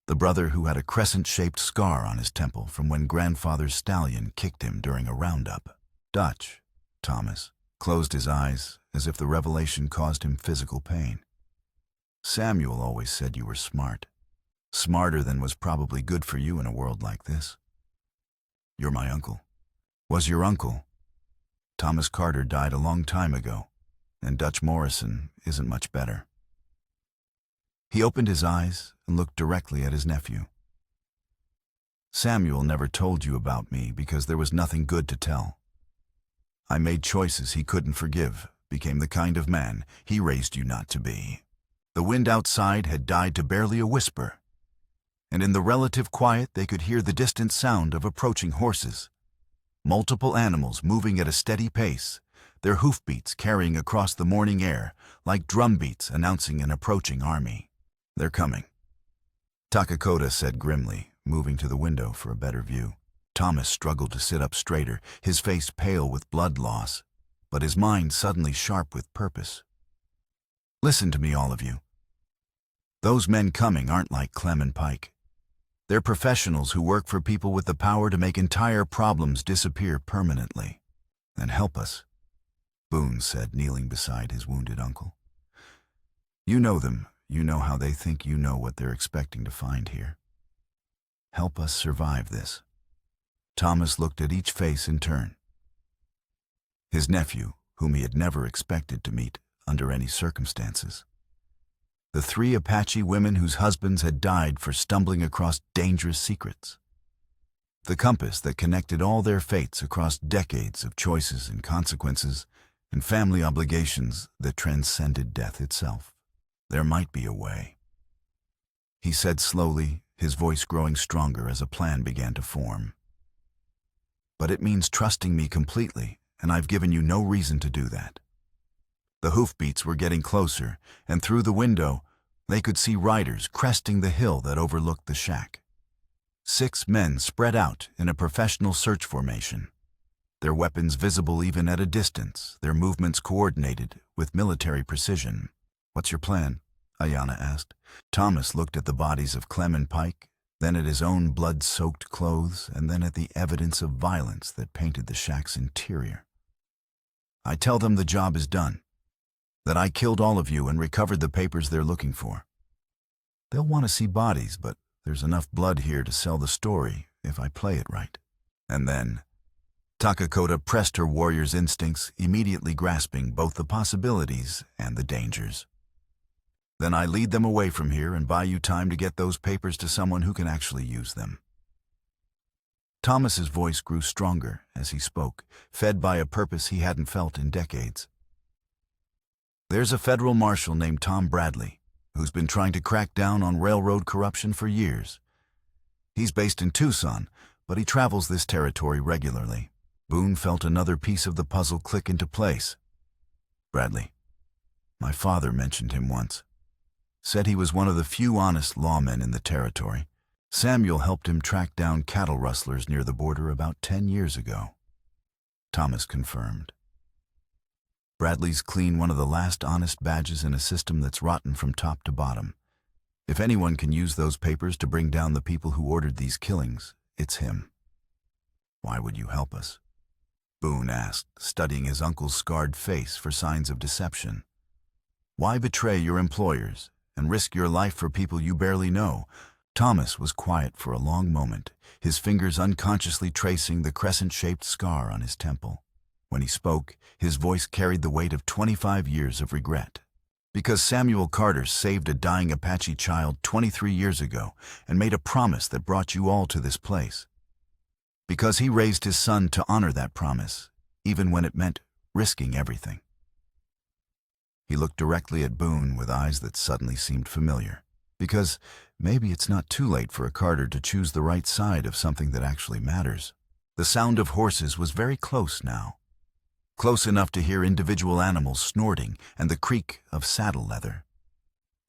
The brother who had a crescent-shaped scar on his temple from when grandfather's stallion kicked him during a roundup. Dutch, Thomas, closed his eyes as if the revelation caused him physical pain. "Samuel always said you were smart. Smarter than was probably good for you in a world like this. You're my uncle." "Was your uncle? Thomas Carter died a long time ago, and Dutch Morrison isn't much better." He opened his eyes and looked directly at his nephew. "Samuel never told you about me because there was nothing good to tell. I made choices he couldn't forgive, became the kind of man he raised you not to be." The wind outside had died to barely a whisper, and in the relative quiet they could hear the distant sound of approaching horses. Multiple animals moving at a steady pace, their hoofbeats carrying across the morning air like drumbeats announcing an approaching army. "They're coming," Takakota said grimly, moving to the window for a better view. Thomas struggled to sit up straighter, his face pale with blood loss, but his mind suddenly sharp with purpose. "Listen to me, all of you. Those men coming aren't like Clem and Pike. They're professionals who work for people with the power to make entire problems disappear permanently. And help us," Boone said, kneeling beside his wounded uncle. "You know them. You know how they think you know what they're expecting to find here. Help us survive this." Thomas looked at each face in turn. His nephew, whom he had never expected to meet under any circumstances. The three Apache women whose husbands had died for stumbling across dangerous secrets. The compass that connected all their fates across decades of choices and consequences and family obligations that transcended death itself. "There might be a way," he said slowly, his voice growing stronger as a plan began to form. "But it means trusting me completely, and I've given you no reason to do that." The hoofbeats were getting closer, and through the window, they could see riders cresting the hill that overlooked the shack. 6 men spread out in a professional search formation, their weapons visible even at a distance, their movements coordinated with military precision. "What's your plan?" Ayana asked. Thomas looked at the bodies of Clem and Pike, then at his own blood-soaked clothes, and then at the evidence of violence that painted the shack's interior. "I tell them the job is done, that I killed all of you and recovered the papers they're looking for. They'll want to see bodies, but there's enough blood here to sell the story if I play it right." And then Takakota pressed her warrior's instincts, immediately grasping both the possibilities and the dangers. "Then I lead them away from here and buy you time to get those papers to someone who can actually use them." Thomas's voice grew stronger as he spoke, fed by a purpose he hadn't felt in decades. "There's a federal marshal named Tom Bradley who's been trying to crack down on railroad corruption for years. He's based in Tucson, but he travels this territory regularly." Boone felt another piece of the puzzle click into place. "Bradley. My father mentioned him once. Said he was one of the few honest lawmen in the territory. Samuel helped him track down cattle rustlers near the border about 10 years ago. Thomas confirmed. Bradley's clean one of the last honest badges in a system that's rotten from top to bottom. If anyone can use those papers to bring down the people who ordered these killings, it's him. Why would you help us? Boone asked, studying his uncle's scarred face for signs of deception. Why betray your employers and risk your life for people you barely know? Thomas was quiet for a long moment, his fingers unconsciously tracing the crescent-shaped scar on his temple. When he spoke, his voice carried the weight of 25 years of regret. Because Samuel Carter saved a dying Apache child 23 years ago and made a promise that brought you all to this place. Because he raised his son to honor that promise, even when it meant risking everything. He looked directly at Boone with eyes that suddenly seemed familiar. Because maybe it's not too late for a Carter to choose the right side of something that actually matters. The sound of horses was very close now. Close enough to hear individual animals snorting and the creak of saddle leather.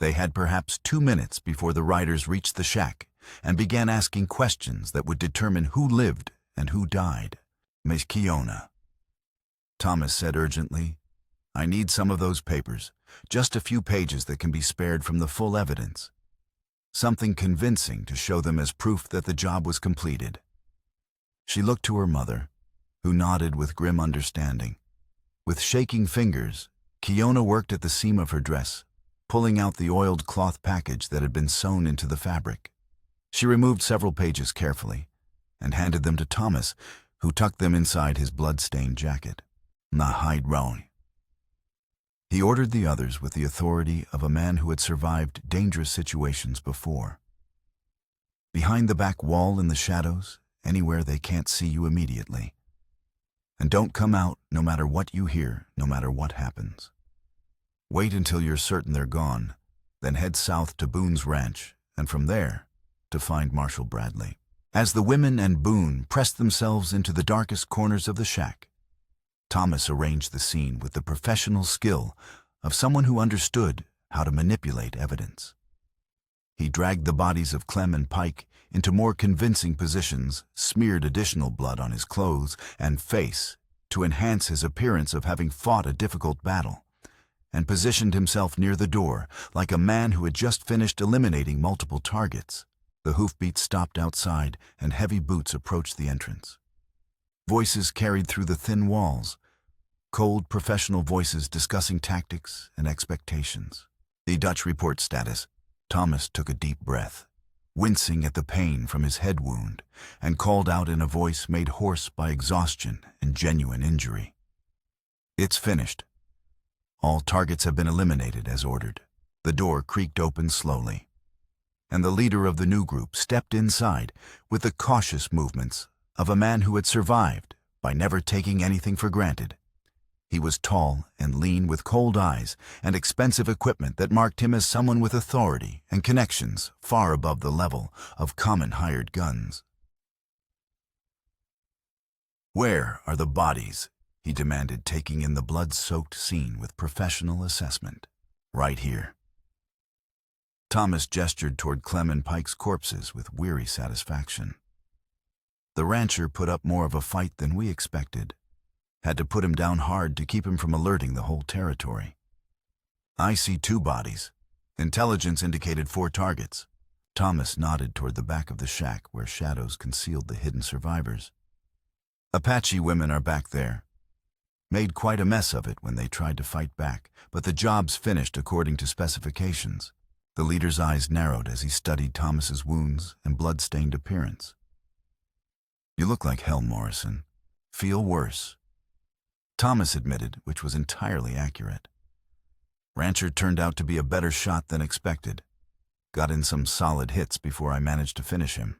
They had perhaps 2 minutes before the riders reached the shack and began asking questions that would determine who lived and who died. Miss Kiona. Thomas said urgently, I need some of those papers, just a few pages that can be spared from the full evidence. Something convincing to show them as proof that the job was completed. She looked to her mother, who nodded with grim understanding. With shaking fingers, Kiona worked at the seam of her dress, pulling out the oiled cloth package that had been sewn into the fabric. She removed several pages carefully and handed them to Thomas, who tucked them inside his blood-stained jacket. Nahide Rowan. He ordered the others with the authority of a man who had survived dangerous situations before. Behind the back wall in the shadows, anywhere they can't see you immediately. And don't come out no matter what you hear, no matter what happens. Wait until you're certain they're gone, then head south to Boone's ranch, and from there, to find Marshal Bradley. As the women and Boone pressed themselves into the darkest corners of the shack, Thomas arranged the scene with the professional skill of someone who understood how to manipulate evidence. He dragged the bodies of Clem and Pike into more convincing positions, smeared additional blood on his clothes and face to enhance his appearance of having fought a difficult battle, and positioned himself near the door like a man who had just finished eliminating multiple targets. The hoofbeats stopped outside and heavy boots approached the entrance. Voices carried through the thin walls, cold professional voices discussing tactics and expectations. The Dutch report status. Thomas took a deep breath, wincing at the pain from his head wound, and called out in a voice made hoarse by exhaustion and genuine injury. It's finished. All targets have been eliminated as ordered. The door creaked open slowly, and the leader of the new group stepped inside with the cautious movements of a man who had survived by never taking anything for granted. He was tall and lean with cold eyes and expensive equipment that marked him as someone with authority and connections far above the level of common hired guns. Where are the bodies? He demanded, taking in the blood-soaked scene with professional assessment. Right here. Thomas gestured toward Clem and Pike's corpses with weary satisfaction. The rancher put up more of a fight than we expected. Had to put him down hard to keep him from alerting the whole territory. I see 2 bodies. Intelligence indicated 4 targets. Thomas nodded toward the back of the shack where shadows concealed the hidden survivors. Apache women are back there. Made quite a mess of it when they tried to fight back, but the job's finished according to specifications. The leader's eyes narrowed as he studied Thomas's wounds and blood-stained appearance. You look like hell, Morrison. Feel worse. Thomas admitted, which was entirely accurate. Rancher turned out to be a better shot than expected. Got in some solid hits before I managed to finish him.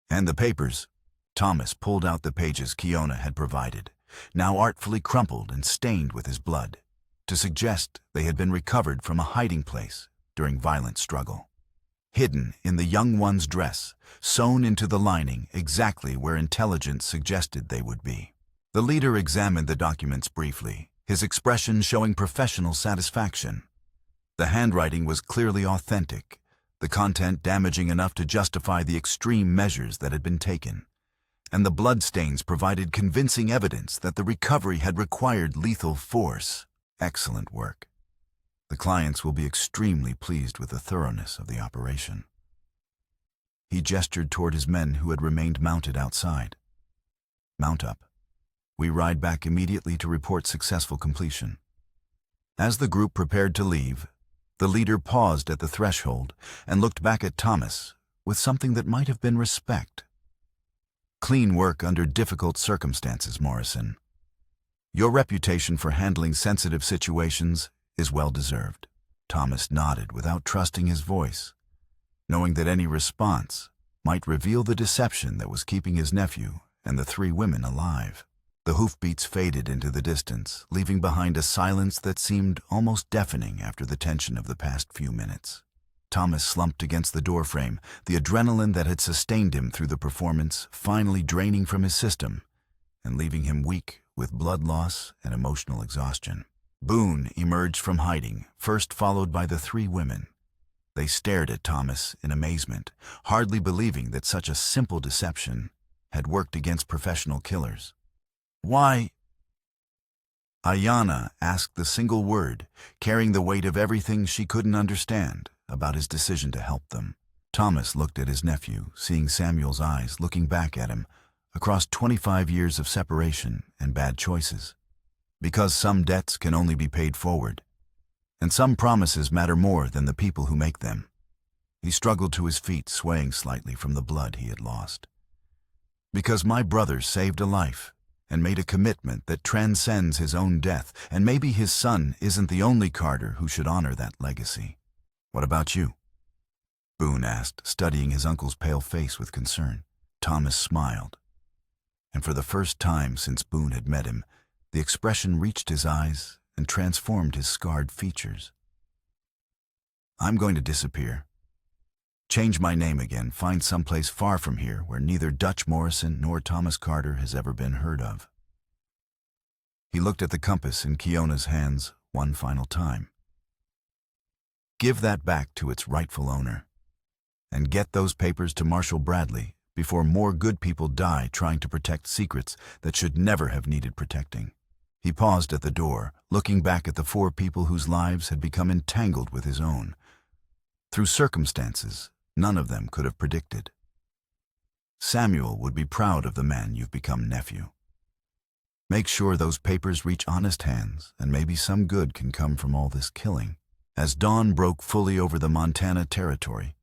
And the papers. Thomas pulled out the pages Kiona had provided, now artfully crumpled and stained with his blood, to suggest they had been recovered from a hiding place during violent struggle. Hidden in the young one's dress, sewn into the lining exactly where intelligence suggested they would be. The leader examined the documents briefly, his expression showing professional satisfaction. The handwriting was clearly authentic, the content damaging enough to justify the extreme measures that had been taken, and the bloodstains provided convincing evidence that the recovery had required lethal force. Excellent work. The clients will be extremely pleased with the thoroughness of the operation. He gestured toward his men who had remained mounted outside. Mount up. We ride back immediately to report successful completion. As the group prepared to leave, the leader paused at the threshold and looked back at Thomas with something that might have been respect. Clean work under difficult circumstances, Morrison. Your reputation for handling sensitive situations is well deserved. Thomas nodded without trusting his voice, knowing that any response might reveal the deception that was keeping his nephew and the three women alive. The hoofbeats faded into the distance, leaving behind a silence that seemed almost deafening after the tension of the past few minutes. Thomas slumped against the doorframe, the adrenaline that had sustained him through the performance finally draining from his system and leaving him weak with blood loss and emotional exhaustion. Boone emerged from hiding, first followed by the three women. They stared at Thomas in amazement, hardly believing that such a simple deception had worked against professional killers. Why? Ayanna asked the single word, carrying the weight of everything she couldn't understand about his decision to help them. Thomas looked at his nephew, seeing Samuel's eyes looking back at him across 25 years of separation and bad choices. Because some debts can only be paid forward, and some promises matter more than the people who make them. He struggled to his feet, swaying slightly from the blood he had lost. Because my brother saved a life and made a commitment that transcends his own death, and maybe his son isn't the only Carter who should honor that legacy. What about you? Boone asked, studying his uncle's pale face with concern. Thomas smiled, and for the first time since Boone had met him, the expression reached his eyes and transformed his scarred features. I'm going to disappear. Change my name again, find someplace far from here where neither Dutch Morrison nor Thomas Carter has ever been heard of. He looked at the compass in Kiona's hands one final time. Give that back to its rightful owner, and get those papers to Marshal Bradley before more good people die trying to protect secrets that should never have needed protecting. He paused at the door, looking back at the four people whose lives had become entangled with his own, through circumstances none of them could have predicted. Samuel would be proud of the man you've become, nephew. Make sure those papers reach honest hands, and maybe some good can come from all this killing. As dawn broke fully over the Montana territory,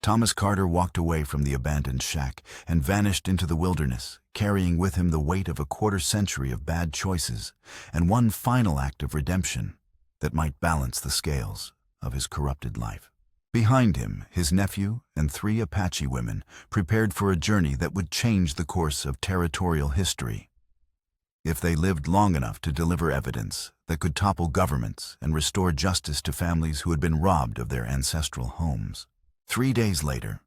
Thomas Carter walked away from the abandoned shack and vanished into the wilderness, carrying with him the weight of a quarter-century of bad choices and one final act of redemption that might balance the scales of his corrupted life. Behind him, his nephew and three Apache women prepared for a journey that would change the course of territorial history. If they lived long enough to deliver evidence that could topple governments and restore justice to families who had been robbed of their ancestral homes. 3 days later,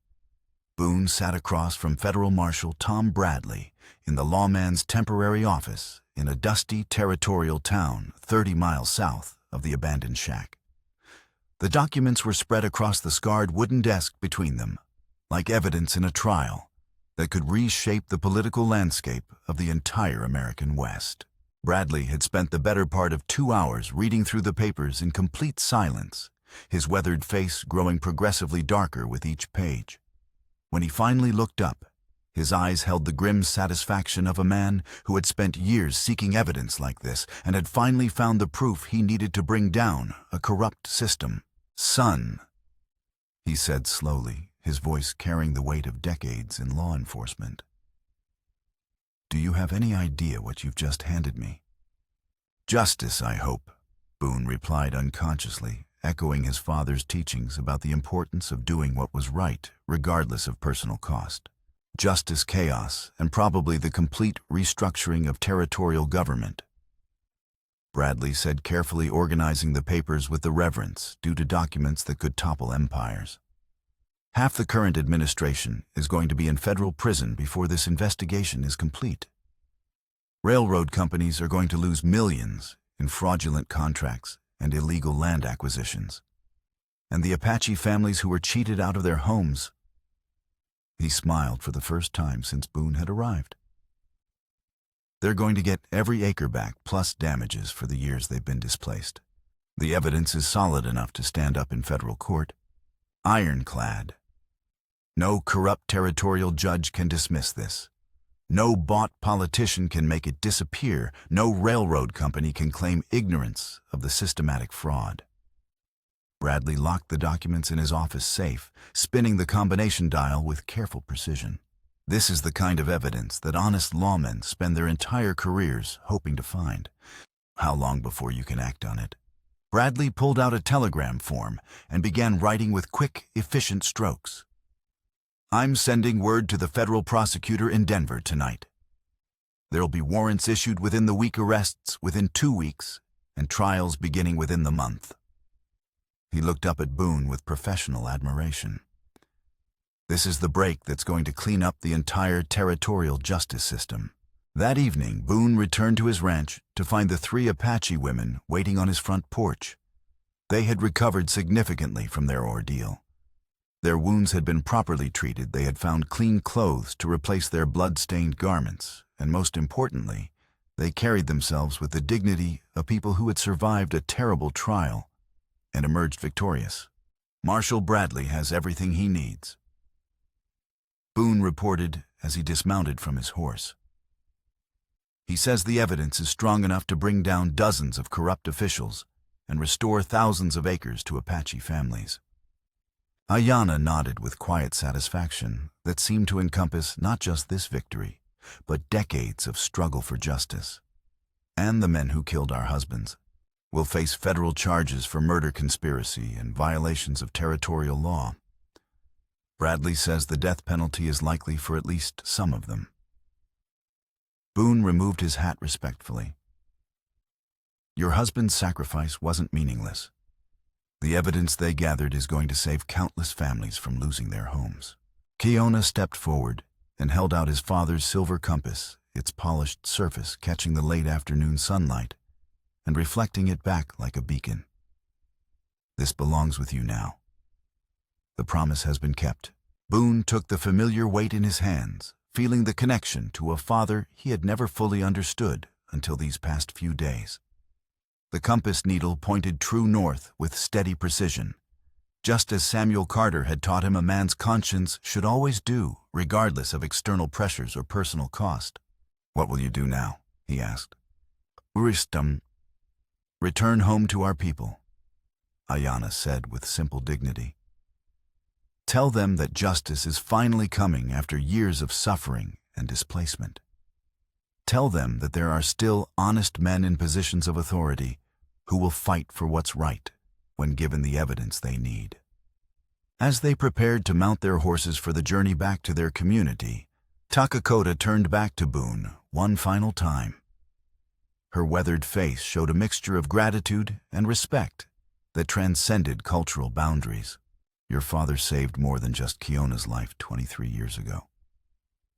Boone sat across from Federal Marshal Tom Bradley in the lawman's temporary office in a dusty territorial town 30 miles south of the abandoned shack. The documents were spread across the scarred wooden desk between them, like evidence in a trial that could reshape the political landscape of the entire American West. Bradley had spent the better part of 2 hours reading through the papers in complete silence, his weathered face growing progressively darker with each page. When he finally looked up, his eyes held the grim satisfaction of a man who had spent years seeking evidence like this and had finally found the proof he needed to bring down a corrupt system. Son, he said slowly, his voice carrying the weight of decades in law enforcement. Do you have any idea what you've just handed me? Justice, I hope, Boone replied unconsciously, echoing his father's teachings about the importance of doing what was right, regardless of personal cost. Justice, chaos, and probably the complete restructuring of territorial government. Bradley said, carefully organizing the papers with the reverence due to documents that could topple empires. Half the current administration is going to be in federal prison before this investigation is complete. Railroad companies are going to lose millions in fraudulent contracts and illegal land acquisitions. And the Apache families who were cheated out of their homes. He smiled for the first time since Boone had arrived. They're going to get every acre back plus damages for the years they've been displaced. The evidence is solid enough to stand up in federal court. Ironclad. No corrupt territorial judge can dismiss this. No bought politician can make it disappear. No railroad company can claim ignorance of the systematic fraud. Bradley locked the documents in his office safe, spinning the combination dial with careful precision. This is the kind of evidence that honest lawmen spend their entire careers hoping to find. How long before you can act on it? Bradley pulled out a telegram form and began writing with quick, efficient strokes. I'm sending word to the federal prosecutor in Denver tonight. There'll be warrants issued within the week, arrests within 2 weeks, and trials beginning within the month. He looked up at Boone with professional admiration. This is the break that's going to clean up the entire territorial justice system. That evening, Boone returned to his ranch to find the 3 Apache women waiting on his front porch. They had recovered significantly from their ordeal. Their wounds had been properly treated, they had found clean clothes to replace their blood-stained garments, and most importantly, they carried themselves with the dignity of people who had survived a terrible trial and emerged victorious. Marshal Bradley has everything he needs, Boone reported as he dismounted from his horse. He says the evidence is strong enough to bring down dozens of corrupt officials and restore thousands of acres to Apache families. Ayanna nodded with quiet satisfaction that seemed to encompass not just this victory, but decades of struggle for justice. And the men who killed our husbands will face federal charges for murder conspiracy and violations of territorial law. Bradley says the death penalty is likely for at least some of them. Boone removed his hat respectfully. Your husband's sacrifice wasn't meaningless. The evidence they gathered is going to save countless families from losing their homes. Keona stepped forward and held out his father's silver compass, its polished surface catching the late afternoon sunlight and reflecting it back like a beacon. This belongs with you now. The promise has been kept. Boone took the familiar weight in his hands, feeling the connection to a father he had never fully understood until these past few days. The compass needle pointed true north with steady precision, just as Samuel Carter had taught him a man's conscience should always do, regardless of external pressures or personal cost. What will you do now? He asked. Uristum. Return home to our people, Ayanna said with simple dignity. Tell them that justice is finally coming after years of suffering and displacement. Tell them that there are still honest men in positions of authority who will fight for what's right when given the evidence they need. As they prepared to mount their horses for the journey back to their community, Takakota turned back to Boone one final time. Her weathered face showed a mixture of gratitude and respect that transcended cultural boundaries. Your father saved more than just Keona's life 23 years ago,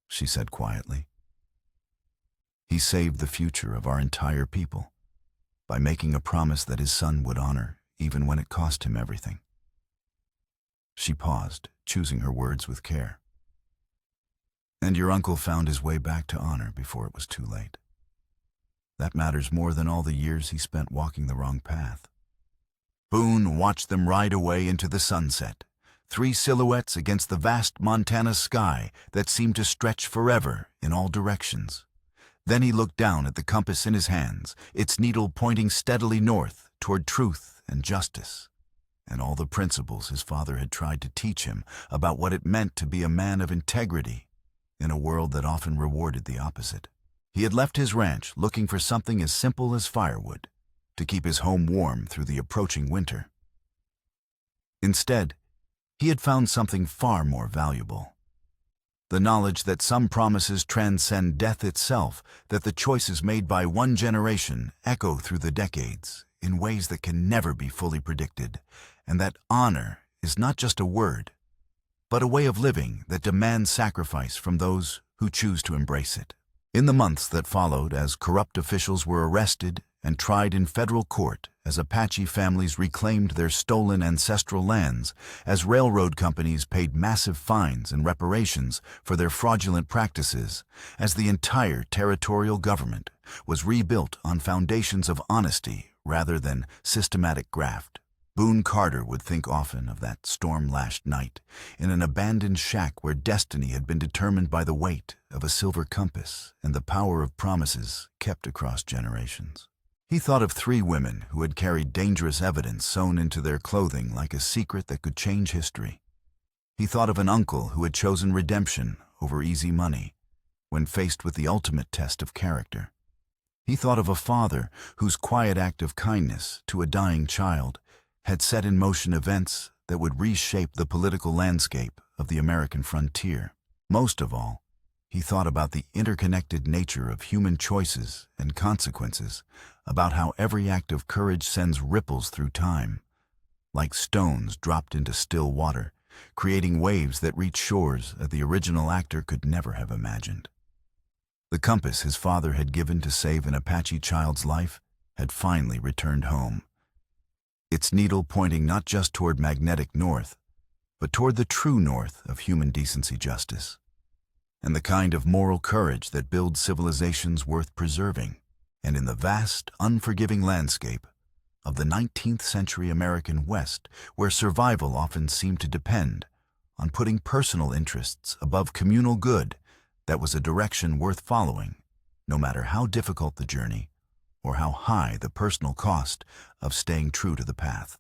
she said quietly. He saved the future of our entire people by making a promise that his son would honor even when it cost him everything. She paused, choosing her words with care. And your uncle found his way back to honor before it was too late. That matters more than all the years he spent walking the wrong path. Boone watched them ride away into the sunset, 3 silhouettes against the vast Montana sky that seemed to stretch forever in all directions. Then he looked down at the compass in his hands, its needle pointing steadily north toward truth and justice, and all the principles his father had tried to teach him about what it meant to be a man of integrity in a world that often rewarded the opposite. He had left his ranch looking for something as simple as firewood to keep his home warm through the approaching winter. Instead, he had found something far more valuable. The knowledge that some promises transcend death itself, that the choices made by one generation echo through the decades in ways that can never be fully predicted, and that honor is not just a word, but a way of living that demands sacrifice from those who choose to embrace it. In the months that followed, as corrupt officials were arrested and tried in federal court as Apache families reclaimed their stolen ancestral lands, as railroad companies paid massive fines and reparations for their fraudulent practices, as the entire territorial government was rebuilt on foundations of honesty rather than systematic graft. Boone Carter would think often of that storm-lashed night in an abandoned shack where destiny had been determined by the weight of a silver compass and the power of promises kept across generations. He thought of 3 women who had carried dangerous evidence sewn into their clothing like a secret that could change history. He thought of an uncle who had chosen redemption over easy money when faced with the ultimate test of character. He thought of a father whose quiet act of kindness to a dying child had set in motion events that would reshape the political landscape of the American frontier. Most of all, he thought about the interconnected nature of human choices and consequences, about how every act of courage sends ripples through time, like stones dropped into still water, creating waves that reach shores that the original actor could never have imagined. The compass his father had given to save an Apache child's life had finally returned home, its needle pointing not just toward magnetic north, but toward the true north of human decency, justice, and the kind of moral courage that builds civilizations worth preserving. And in the vast, unforgiving landscape of the 19th century American West, where survival often seemed to depend on putting personal interests above communal good, that was a direction worth following, no matter how difficult the journey or how high the personal cost of staying true to the path.